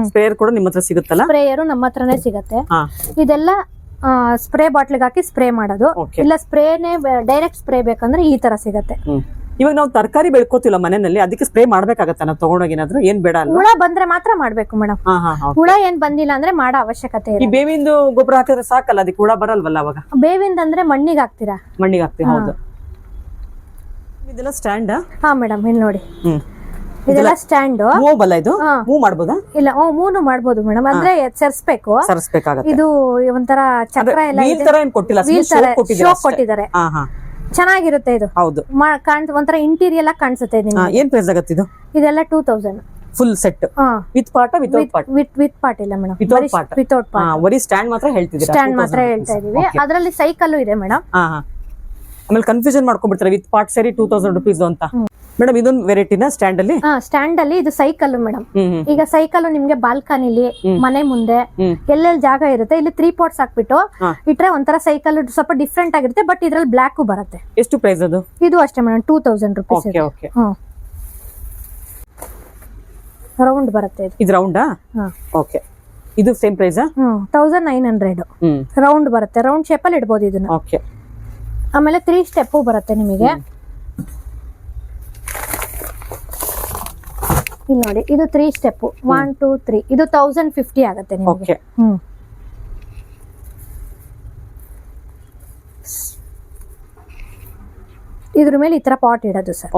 ಸ್ಪ್ರೇಯರ್ ಕೂಡ ನಿಮ್ಮ ಹತ್ರ ಸಿಗುತ್ತಲ್ಲ? ಸ್ಪ್ರೇಯರು ನಮ್ಮ ಹತ್ರನೇ ಸಿಗತ್ತೆ. ಇದೆಲ್ಲ ಸ್ಪ್ರೇ ಬಾಟ್ಲಿಗೆ ಹಾಕಿ ಸ್ಪ್ರೇ ಮಾಡೋದು. ಇಲ್ಲ ಸ್ಪ್ರೇನೇ ಡೈರೆಕ್ಟ್ ಸ್ಪ್ರೇ ಬೇಕಂದ್ರೆ ಈ ತರ ಸಿಗತ್ತೆ. ಇವಾಗ ನಾವು ತರಕಾರಿ ಬೆಳ್ಕೋತಿಲ್ಲ ಮನೆಯಲ್ಲಿ, ಅದಕ್ಕೆ ಸ್ಪ್ರೇ ಮಾಡ್ಬೇಕಾಗತ್ತ? ನಾವು ತಗೊಂಡೋಗಿ ಏನಾದ್ರು ಏನ್ ಬೇಡ? ಹುಳ ಬಂದ್ರೆ ಮಾತ್ರ ಮಾಡ್ಬೇಕು ಮೇಡಮ್. ಹುಳ ಏನ್ ಬಂದಿಲ್ಲ ಅಂದ್ರೆ ಮಾಡೋ ಅವಶ್ಯಕತೆ ಇಲ್ಲ. ಈ ಬೇವಿಂದು ಗೊಬ್ಬರ ಹಾಕಿದ್ರೆ ಸಾಕಲ್ಲ, ಅದಕ್ಕೆ ಹುಳ ಬರಲ್ವಲ್ಲ ಅವಾಗ? ಬೇವಿಂದ ಅಂದ್ರೆ ಮಣ್ಣಿಗೆ ಹಾಕ್ತೀರಾ? ಮಣ್ಣಿಗೆ ಹಾಕ್ತೀವಿ. ಹೌದು. ಇದೆಲ್ಲ ಸ್ಟ್ಯಾಂಡ್? ಹಾ ಮೇಡಮ್, ಇಲ್ಲಿ ನೋಡಿ, ಇದೆಲ್ಲ ಸ್ಟ್ಯಾಂಡ್. ಮೂವಬಲ್ಲ ಇದು? ಮೂವ್ ಮಾಡ್ಬೋದಾ? ಇಲ್ಲ, ಮೂವ್ನು ಮಾಡ್ಬೋದು ಮೇಡಮ್. ಅಂದ್ರೆ ಸರಿಸ್ಬೇಕಾಗತ್ತೆ. ಇದು ಒಂಥರ ಚಕ್ರ ಎಲ್ಲ ಶೋಕ್ ಕೊಟ್ಟಿದ್ದಾರೆ. ಚೆನ್ನಾಗಿರುತ್ತೆ ಇದು. ಹೌದು. ಒಂಥರ ಇಂಟೀರಿಯರ್ ಆಗಿ ಕಾಣಿಸುತ್ತೆ. ಏನ್ ಪ್ರೈಸ್ ಆಗುತ್ತೆ ಇದು? ಇದೆಲ್ಲ 2000 full set. With part? With part ಇಲ್ಲ ಮೇಡಮ್, ವಿತೌಟ್ ಪಾರ್ಟ್. ಬರೀ ಸ್ಟ್ಯಾಂಡ್ ಮಾತ್ರ ಹೇಳ್ತಿದ್ದೀರಾ? ಸ್ಟ್ಯಾಂಡ್ ಮಾತ್ರ ಹೇಳ್ತಾ ಇದೀವಿ. ಅದರಲ್ಲಿ ಸೈಕಲ್ ಇದೆ ಮೇಡಮ್. ಆಮೇಲೆ ಕನ್ಫ್ಯೂಷನ್ ಮಾಡ್ಕೊಂಡ್ಬಿಡ್ತಾರೆ, ವಿತ್ ಪಾರ್ಟ್ ಸೇರಿ 2000 rupees ಅಂತ. ಮೇಡಮ್ ಇದೊಂದು ವೆರೈಟಿನ ಸ್ಟ್ಯಾಂಡ್ ಅಲ್ಲಿ? ಸ್ಟ್ಯಾಂಡ್ ಅಲ್ಲಿ ಇದು ಸೈಕಲ್ ಮೇಡಮ್. ಈಗ ಸೈಕಲ್ ನಿಮ್ಗೆ ಬಾಲ್ಕನಿಲಿ, ಮನೆ ಮುಂದೆ ಎಲ್ಲೆಲ್ಲಿ ಜಾಗ ಇರುತ್ತೆ, ಇಲ್ಲಿ 3 pots ಹಾಕ್ಬಿಟ್ಟು ಇಟ್ರೆ ಒಂಥರ ಸೈಕಲ್ ಸ್ವಲ್ಪ ಡಿಫ್ರೆಂಟ್ ಆಗಿರುತ್ತೆ. ಬಟ್ ಇದ್ರಲ್ಲಿ ಬ್ಲಾಕ್ ಬರುತ್ತೆ. ಎಷ್ಟು ಪ್ರೈಸ್ ಅದು? ಇದು ಅಷ್ಟೇ ಮೇಡಮ್, 2000 rupees. ರೌಂಡ್ ಬರುತ್ತೆ ಇದು ರೌಂಡಾ? ಓಕೆ. ಇದು ಸೇಮ್ ಪ್ರೈಸ್? 1900 ರೌಂಡ್ ಬರುತ್ತೆ. ರೌಂಡ್ ಶೇಪ್ ಅಲ್ಲಿ ಇಡಬಹುದು ಇದನ್ನ. ಓಕೆ. ಆಮೇಲೆ 3 ಸ್ಟೆಪ್ ಬರುತ್ತೆ ನಿಮಗೆ. ಇಲ್ಲಿ ನೋಡಿ, ಇದು 3 ಸ್ಟೆಪ್. 1 2 3. ಇದು 1050 ಆಗುತ್ತೆ ನಿಮಗೆ. ಇದ್ರ ಮೇಲೆ ಈ ತರ ಪಾಟ್ ಇಡೋದು ಸರ್.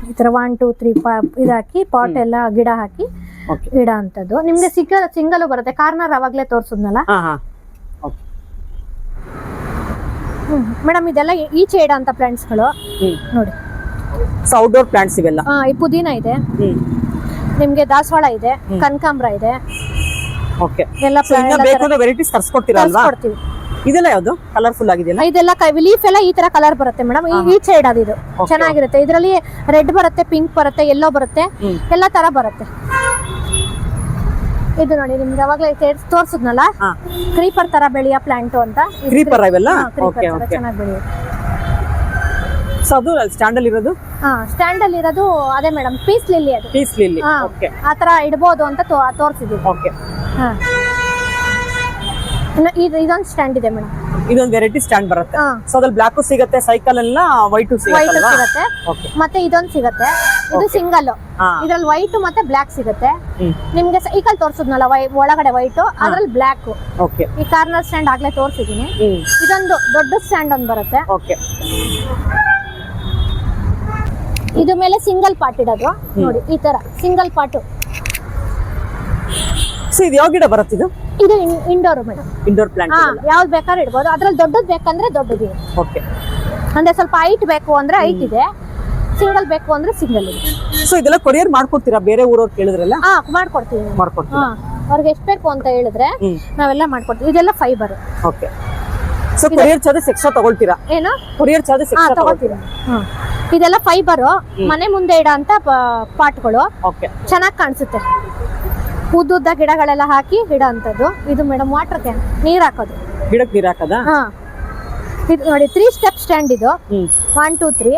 ಈ ತರ 1 2 3 ಇದಾಕಿ ಪಾಟ್ ಎಲ್ಲ ಗಿಡ ಹಾಕಿ ಇಡ ಅಂತದ್ದು. ನಿಮ್ಗೆ ಸಿಂಗಲ್ ಬರುತ್ತೆ. ಕಾರ್ನರ್ ಅವಾಗ್ಲೇ ತೋರ್ಸುದ್ನಲ್ಲ. ಮೇಡಮ್ ಇದೆಲ್ಲ ಈಚೆ ಇಡ ಅಂತ ಪ್ಲಾಂಟ್ಸ್ ಗಳು ನೋಡಿ. ಔಟ್ಡೋರ್ ಪ್ಲಾಂಟ್ಸ್ ಇವೆಲ್ಲ. ಈ ಪುದೀನ ಇದೆ, ನಿಮ್ಗೆ ದಾಸವಾಳ ಇದೆ, ಕನಕಾಂಬರ ಇದೆ. ಓಕೆ. ಎಲ್ಲ ವೆರೈಟೀಸ್ ತರಿಸ್ಕೊಡ್ತೀರಾ ಅಲ್ವಾ? ಇದೆಲ್ಲ ಯಾವುದು ಕಲರ್ಫುಲ್ ಆಗಿದೆಯಲ್ಲ? ಇದೆಲ್ಲ ಲೀಫ್ ಎಲ್ಲ ಈ ತರ ಕಲರ್ ಬರುತ್ತೆ ಮೇಡಮ್. ಈ ಸೈಡ್ ಅದು ಇದು ಚೆನ್ನಾಗಿರುತ್ತೆ. ಇದರಲ್ಲಿ ರೆಡ್ ಬರುತ್ತೆ, ಪಿಂಕ್ ಬರುತ್ತೆ, ಯೆಲ್ಲೋ ಬರುತ್ತೆ, ಎಲ್ಲ ತರ ಬರುತ್ತೆ. ಇದು ನೋಡಿ, ನಿಮ್ಗೆ ಅವಾಗಲೇ ತೋರ್ಸುದ್ನಲ್ಲ, ಕ್ರೀಪರ್ ತರ ಬೆಳೆಯೋ ಪ್ಲಾಂಟ್ ಅಂತ. ಕ್ರೀಪರ್ ಇವೆಲ್ಲ ಚೆನ್ನಾಗಿ ಬೆಳೆಯುತ್ತೆ. ಅದು ಸ್ಟ್ಯಾಂಡ್ ಅಲ್ಲಿ ಇರೋದು? ಸ್ಟ್ಯಾಂಡ್ ಅಲ್ಲಿ ಇರೋದು ಅದೇ ಮೇಡಮ್, ಪೀಸ್ ಲಿಲ್ಲಿ. ಅದು ಪೀಸ್ ಲಿಲ್ಲಿ. ಆತರ ಇಡಬಹುದು ಅಂತ ತೋರಿಸಿದೀವಿ. ಓಕೆ. ಇದೊಂದು ಸ್ಟ್ಯಾಂಡ್ ಇದೆ ಮೇಡಮ್. ಇದೊಂದು ವೆರೈಟಿ ಸ್ಟ್ಯಾಂಡ್ ಬರುತ್ತೆ. ಸೊ ಅದ್ರಲ್ಲಿ ಬ್ಲಾಕ್ ಸಿಗುತ್ತೆ, ಸೈಕಲ್ ಎಲ್ಲ ವೈಟ್ ಸಿಗುತ್ತೆ. ಮತ್ತೆ ಇದೊಂದು ಸಿಗುತ್ತೆ. ಇದು ಸಿಂಗಲ್. ಇದ್ರಲ್ಲಿ ವೈಟ್ ಮತ್ತೆ ಬ್ಲಾಕ್ ಸಿಗುತ್ತೆ. ನಿಮ್ಗೆ ಸೈಕಲ್ ತೋರ್ಸುದ್ನಲ್ಲ, ಒಳಗಡೆ ವೈಟ್, ಅದ್ರಲ್ಲಿ ಬ್ಲಾಕ್. ಈ ಕಾರ್ನರ್ ಸ್ಟ್ಯಾಂಡ್ ಆಗ್ಲೇ ತೋರ್ಸಿದೀನಿ. ಇದೊಂದು ದೊಡ್ಡ ಸ್ಟ್ಯಾಂಡ್ ಒಂದು ಬರುತ್ತೆ. ಇದು ಮೇಲೆ ಸಿಂಗಲ್ ಪಾಟ್ ಇಡೋದು ನೋಡಿ, ಈ ತರ ಸಿಂಗಲ್ ಪಾಟ್. ಸೊ ಇದು ಯಾವ ಗಿಡ ಬರುತ್ತೆ? ಇದು ಇಂಡೋರ್ ಮೇಡಮ್. Indoor plant. ಯಾವ್ದು ಬೇಕಾದ್ರೂ ಇಡಬಹುದು. ಅದ್ರಲ್ಲಿ ದೊಡ್ಡದ್ ಬೇಕಂದ್ರೆ ದೊಡ್ಡದು. ಓಕೆ. ಅಂದ್ರೆ ಸ್ವಲ್ಪ ಹೈಟ್ ಬೇಕು ಅಂದ್ರೆ ಹೈಟ್ ಇದೆ, ಸಿಂಗಲ್ ಬೇಕು ಅಂದ್ರೆ ಸಿಂಗಲ್ ಇದೆ. ಸೊ ಇದೆಲ್ಲ ಕೊರಿಯರ್ ಮಾಡ್ಕೊಡ್ತೀರಾ? ಬೇರೆ ಊರವ್ರು ಕೇಳಿದ್ರಲ್ಲ? ಮಾಡ್ಕೊಡ್ತೀವಿ. ಅವ್ರಿಗೆ ಎಷ್ಟು ಬೇಕು ಅಂತ ಹೇಳಿದ್ರೆ ನಾವೆಲ್ಲ ಮಾಡ್ಕೊಡ್ತೀವಿ. ಇದೆಲ್ಲ fibre. Okay. So courier charges extra ತಗೊಳ್ತೀರಾ? ಏನು? ಕೊರಿಯರ್ ಚಾರ್ಜಸ್ ಎಕ್ಸ್ಟ್ರಾ ತಗೊಳ್ತೀರಾ? ಇದೆಲ್ಲ ಫೈಬರ್. ಮನೆ ಮುಂದೆ ಇಡ ಅಂತ ಪಾಟ್ಗಳು. ಚೆನ್ನಾಗಿ ಕಾಣಿಸುತ್ತೆ. ಉದ್ದುದ್ದ ಗಿಡಗಳೆಲ್ಲ ಹಾಕಿ ಇಡ ಅಂತದ್ದು. ಇದು ಮೇಡಮ್ ವಾಟರ್ ಕ್ಯಾನ್, ನೀರ್ ಹಾಕೋದು. ಗಿಡಕ್ಕೆ ನೀರ್ ಹಾಕೋದಾ? ಇದು ನೋಡಿ 3 ಸ್ಟೆಪ್ ಸ್ಟ್ಯಾಂಡ್ ಇದು. 1 2 3.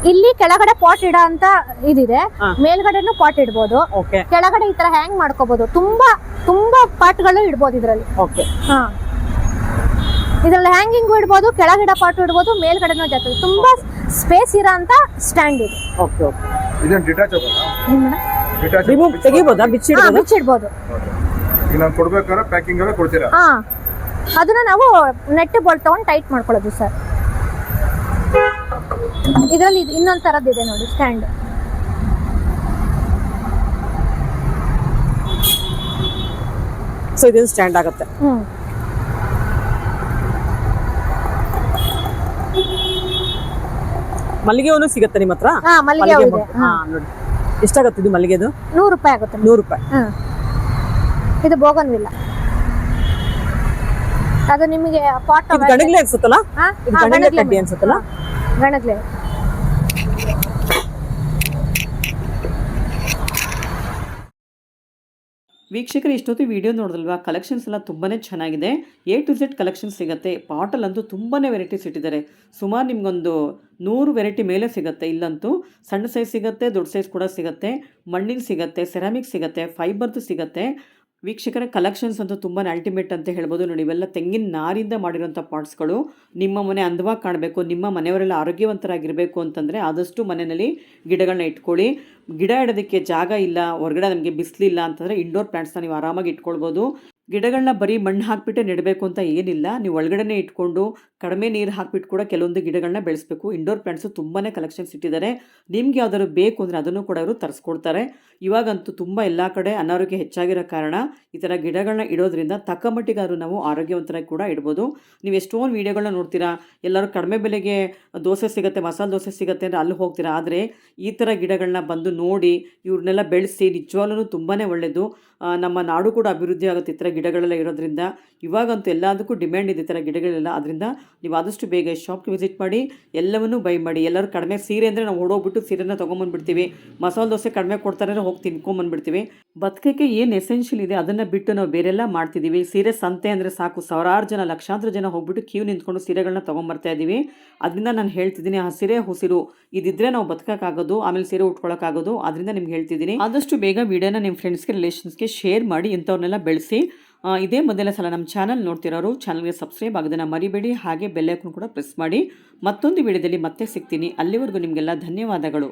ಇಲ್ಲಿ ಕೆಳಗಡೆ ಪಾಟ್ ಇಡೋ ಅಂತ ಇದಿದೆ, ಹಾ. ಮೇಲ್ಗಡೆನು ಪಾಟ್ ಇಡ್ಬೋದು, ಓಕೆ ಕೆಳಗಡೆ ಈ ತರ ಹ್ಯಾಂಗ್ ಮಾಡ್ಕೋಬಹುದು. ತುಂಬಾ ಪಾಟ್ಗಳು ಇಡ್ಬೋದು ಇದ್ರಲ್ಲಿ. ಓಕೆ ಹಾ, ಇದ್ರಲ್ಲಿ ಹ್ಯಾಂಗಿಂಗು ಇಡ್ಬೋದು, ಕೆಳಗಿಡ ಪಾಟು ಇಡ್ಬೋದು, ಮೇಲ್ಗಡೆನೂ ಜಾಸ್ತಿ ತುಂಬಾ ಸ್ಪೇಸ್ ಇರೋ ಅಂತ ಸ್ಟ್ಯಾಂಡ್ ಇದೆ. ಓಕೆ ಓಕೆ ಇದನ್ನ ಡಿಟ್ಯಾಚಬಲ್ ಡಿಟ್ಯಾಚಬಲ್ ರಿಮೂವ್ ತೆಗಿಬೋದಾ, ಬಿಚ್ಚಿಡ್ಬೋದಾ? ಬಿಚ್ಚಿಡ್ಬೋದು. ಈಗ ನಾನು ಕೊಡ್ಬೇಕಾದ್ರೆ ಪ್ಯಾಕಿಂಗ್ ಎಲ್ಲ ಕೊಡ್ತೀರಾ? ಹಾ, ಅದನ್ನ ನಾವು ನೆಟ್ ಬೋಲ್ಟ್ ತಗೊಂಡು ಟೈಟ್ ಮಾಡ್ಕೊಳ್ಳೋದು ಸರ್. ಇದರಲ್ಲಿ ಇನ್ನೊಂದ್ ತರದ್ದು ಇದೆ ನೋಡಿ ಸ್ಟ್ಯಾಂಡ್. ಸೊ ಇದೊಂದು ಸ್ಟ್ಯಾಂಡ್ ಆಗುತ್ತೆ. ಮಲ್ಲಿಗೆ ಹೂನು ಸಿಗುತ್ತೆ ನಿಮ್ಮ ಹತ್ರ? ಹಾ, ಮಲ್ಲಿಗೆ ಹೂ ಇದೆ. ಹಾ, ನೋಡಿ ಎಷ್ಟಾಗುತ್ತೆ ಇದು ಮಲ್ಲಿಗೆದು? 100 ರೂಪಾಯಿ ಆಗುತ್ತೆ. 100 ರೂಪಾಯಿ. ಇದು ಬೋಗನ್ವಿಲ್ಲ. ಅದು ನಿಮಗೆ ಪಾಟ್ ಇದು ಗಣಗ್ಲೆ ಅನ್ಸುತ್ತಲ್ಲ? ಇದು ಗಣಗ್ಲೆ ಕಡ್ಡಿ ಅನ್ಸುತ್ತಲ್ಲ? ಗಣಗ್ಲೆ. ವೀಕ್ಷಕರು ಇಷ್ಟೊತ್ತು ವಿಡಿಯೋ ನೋಡಿದಲ್ವಾ? ಕಲೆಕ್ಷನ್ಸ್ ಎಲ್ಲ ತುಂಬಾ ಚೆನ್ನಾಗಿದೆ. A to Z ಕಲೆಕ್ಷನ್ ಸಿಗುತ್ತೆ. ಪಾಟಲ್ಲಂತೂ ತುಂಬಾ ವೆರೈಟೀಸ್ ಇಟ್ಟಿದ್ದಾರೆ. ಸುಮಾರು ನಿಮ್ಗೊಂದು 100 ವೆರೈಟಿ ಮೇಲೆ ಸಿಗುತ್ತೆ. ಇಲ್ಲಂತೂ ಸಣ್ಣ ಸೈಜ್ ಸಿಗುತ್ತೆ, ದೊಡ್ಡ ಸೈಜ್ ಕೂಡ ಸಿಗುತ್ತೆ, ಮಣ್ಣಿನ ಸಿಗುತ್ತೆ, ಸೆರಾಮಿಕ್ ಸಿಗುತ್ತೆ, ಫೈಬರ್ದು ಸಿಗುತ್ತೆ. ವೀಕ್ಷಕರ ಕಲೆಕ್ಷನ್ಸ್ ಅಂತೂ ತುಂಬಾ ಅಲ್ಟಿಮೇಟ್ ಅಂತ ಹೇಳ್ಬೋದು. ನೋಡಿ, ಇವೆಲ್ಲ ತೆಂಗಿನ ನಾರಿಂದ ಮಾಡಿರೋಂಥ ಪಾಟ್ಸ್ಗಳು. ನಿಮ್ಮ ಮನೆ ಅಂದವಾಗಿ ಕಾಣಬೇಕು, ನಿಮ್ಮ ಮನೆಯವರೆಲ್ಲ ಆರೋಗ್ಯವಂತರಾಗಿರಬೇಕು ಅಂತಂದರೆ ಆದಷ್ಟು ಮನೆಯಲ್ಲಿ ಗಿಡಗಳನ್ನ ಇಟ್ಕೊಳ್ಳಿ. ಗಿಡ ಇಡೋದಕ್ಕೆ ಜಾಗ ಇಲ್ಲ, ಹೊರಗಡೆ ನಮಗೆ ಬಿಸಿಲಿಲ್ಲ ಅಂತಂದರೆ ಇಂಡೋರ್ ಪ್ಲಾಂಟ್ಸ್ನ ನೀವು ಆರಾಮಾಗಿ ಇಟ್ಕೊಳ್ಬೋದು. ಗಿಡಗಳನ್ನ ಬರೀ ಮಣ್ಣು ಹಾಕಿಬಿಟ್ಟೆ ನೆಡಬೇಕು ಅಂತ ಏನಿಲ್ಲ, ನೀವು ಒಳಗಡೆ ಇಟ್ಕೊಂಡು ಕಡಿಮೆ ನೀರು ಹಾಕಿಬಿಟ್ಟು ಕೂಡ ಕೆಲವೊಂದು ಗಿಡಗಳನ್ನ ಬೆಳೆಸಬೇಕು. ಇಂಡೋರ್ ಪ್ಲಾಂಟ್ಸು ತುಂಬಾ ಕಲೆಕ್ಷನ್ಸ್ ಇಟ್ಟಿದ್ದಾರೆ. ನಿಮ್ಗೆ ಯಾವ್ದಾದ್ರು ಬೇಕು ಅಂದರೆ ಅದನ್ನು ಕೂಡ ಅವರು ತರಿಸ್ಕೊಡ್ತಾರೆ. ಇವಾಗಂತೂ ತುಂಬ ಎಲ್ಲ ಕಡೆ ಅನಾರೋಗ್ಯ ಹೆಚ್ಚಾಗಿರೋ ಕಾರಣ ಈ ಥರ ಗಿಡಗಳನ್ನ ಇಡೋದ್ರಿಂದ ತಕ್ಕ ಮಟ್ಟಿಗಾದ್ರೂ ನಾವು ಆರೋಗ್ಯವಂತರಾಗಿ ಕೂಡ ಇಡ್ಬೋದು. ನೀವು ಎಷ್ಟೊಂದು ವೀಡಿಯೋಗಳನ್ನ ನೋಡ್ತೀರಾ, ಎಲ್ಲರೂ ಕಡಿಮೆ ಬೆಲೆಗೆ ದೋಸೆ ಸಿಗುತ್ತೆ, ಮಸಾಲೆ ದೋಸೆ ಸಿಗುತ್ತೆ ಅಂದರೆ ಅಲ್ಲಿ ಹೋಗ್ತೀರಾ. ಆದರೆ ಈ ಥರ ಗಿಡಗಳನ್ನ ಬಂದು ನೋಡಿ ಇವ್ರನ್ನೆಲ್ಲ ಬೆಳೆಸಿ ನಿಜವಾಗ್ಲೂ ತುಂಬಾ ಒಳ್ಳೆಯದು. ನಮ್ಮ ನಾಡು ಕೂಡ ಅಭಿವೃದ್ಧಿ ಆಗುತ್ತೆ ಈ ಥರ ಗಿಡಗಳೆಲ್ಲ ಇರೋದ್ರಿಂದ. ಇವಾಗಂತೂ ಎಲ್ಲದಕ್ಕೂ ಡಿಮ್ಯಾಂಡ್ ಇದೆ ಈ ಥರ ಗಿಡಗಳೆಲ್ಲ. ಅದರಿಂದ ನೀವು ಆದಷ್ಟು ಬೇಗ ಶಾಪ್ಗೆ ವಿಸಿಟ್ ಮಾಡಿ ಎಲ್ಲವನ್ನೂ ಬೈ ಮಾಡಿ. ಎಲ್ಲರೂ ಕಡಿಮೆ ಸೀರೆ ಅಂದರೆ ನಾವು ಓಡೋಗ್ಬಿಟ್ಟು ಸೀರೆನ ತೊಗೊಂಬಂದ್ಬಿಡ್ತೀವಿ. ಮಸಾಲೆ ದೋಸೆ ಕಡಿಮೆ ಕೊಡ್ತಾರೆ ಅಂದರೆ ಹೋಗಿ ತಿನ್ಕೊಂಬಂದ್ಬಿಡ್ತೀವಿ. ಬದುಕಕ್ಕೆ ಏನು ಎಸೆನ್ಷಿಯಲ್ ಇದೆ ಅದನ್ನು ಬಿಟ್ಟು ನಾವು ಬೇರೆಲ್ಲ ಮಾಡ್ತಿದ್ದೀವಿ. ಸೀರೆ ಸಂತೆ ಅಂದರೆ ಸಾಕು, ಸಾವಿರಾರು ಜನ, ಲಕ್ಷಾಂತರ ಜನ ಹೋಗ್ಬಿಟ್ಟು ಕ್ಯೂ ನಿಂತ್ಕೊಂಡು ಸೀರೆಗಳನ್ನ ತೊಗೊಂಬರ್ತಾ ಇದ್ದೀವಿ. ಅದರಿಂದ ನಾನು ಹೇಳ್ತಿದ್ದೀನಿ, ಆ ಸೀರೆ ಉಸಿರು ಇದಿದ್ರೆ ನಾವು ಬದುಕೋಕ್ಕಾಗೋದು, ಆಮೇಲೆ ಸೀರೆ ಉಟ್ಕೊಳ್ಳೋಕ್ಕಾಗೋದು. ಅದರಿಂದ ನಿಮ್ಗೆ ಹೇಳ್ತಿದ್ದೀನಿ, ಆದಷ್ಟು ಬೇಗ ವಿಡಿಯೋನ ನಿಮ್ಮ ಫ್ರೆಂಡ್ಸ್ಗೆ, ರಿಲೇಷನ್ಸ್ಗೆ ಶೇರ್ ಮಾಡಿ ಇಂಥವ್ರನ್ನೆಲ್ಲ ಬೆಳೆಸಿ. ಇದೇ ಮೊದಲ ಸಲ ನಮ್ಮ ಚಾನಲ್ ನೋಡ್ತಿರೋರು ಚಾನಲ್ಗೆ ಸಬ್ಸ್ಕ್ರೈಬ್ ಆಗೋದನ್ನು ಮರಿಬೇಡಿ. ಹಾಗೆ ಬೆಲ್ ಐಕಾನ್ ಕೂಡ ಪ್ರೆಸ್ ಮಾಡಿ. ಮತ್ತೊಂದು ವಿಡಿಯೋದಲ್ಲಿ ಮತ್ತೆ ಸಿಗ್ತೀನಿ. ಅಲ್ಲಿವರೆಗೂ ನಿಮಗೆಲ್ಲ ಧನ್ಯವಾದಗಳು.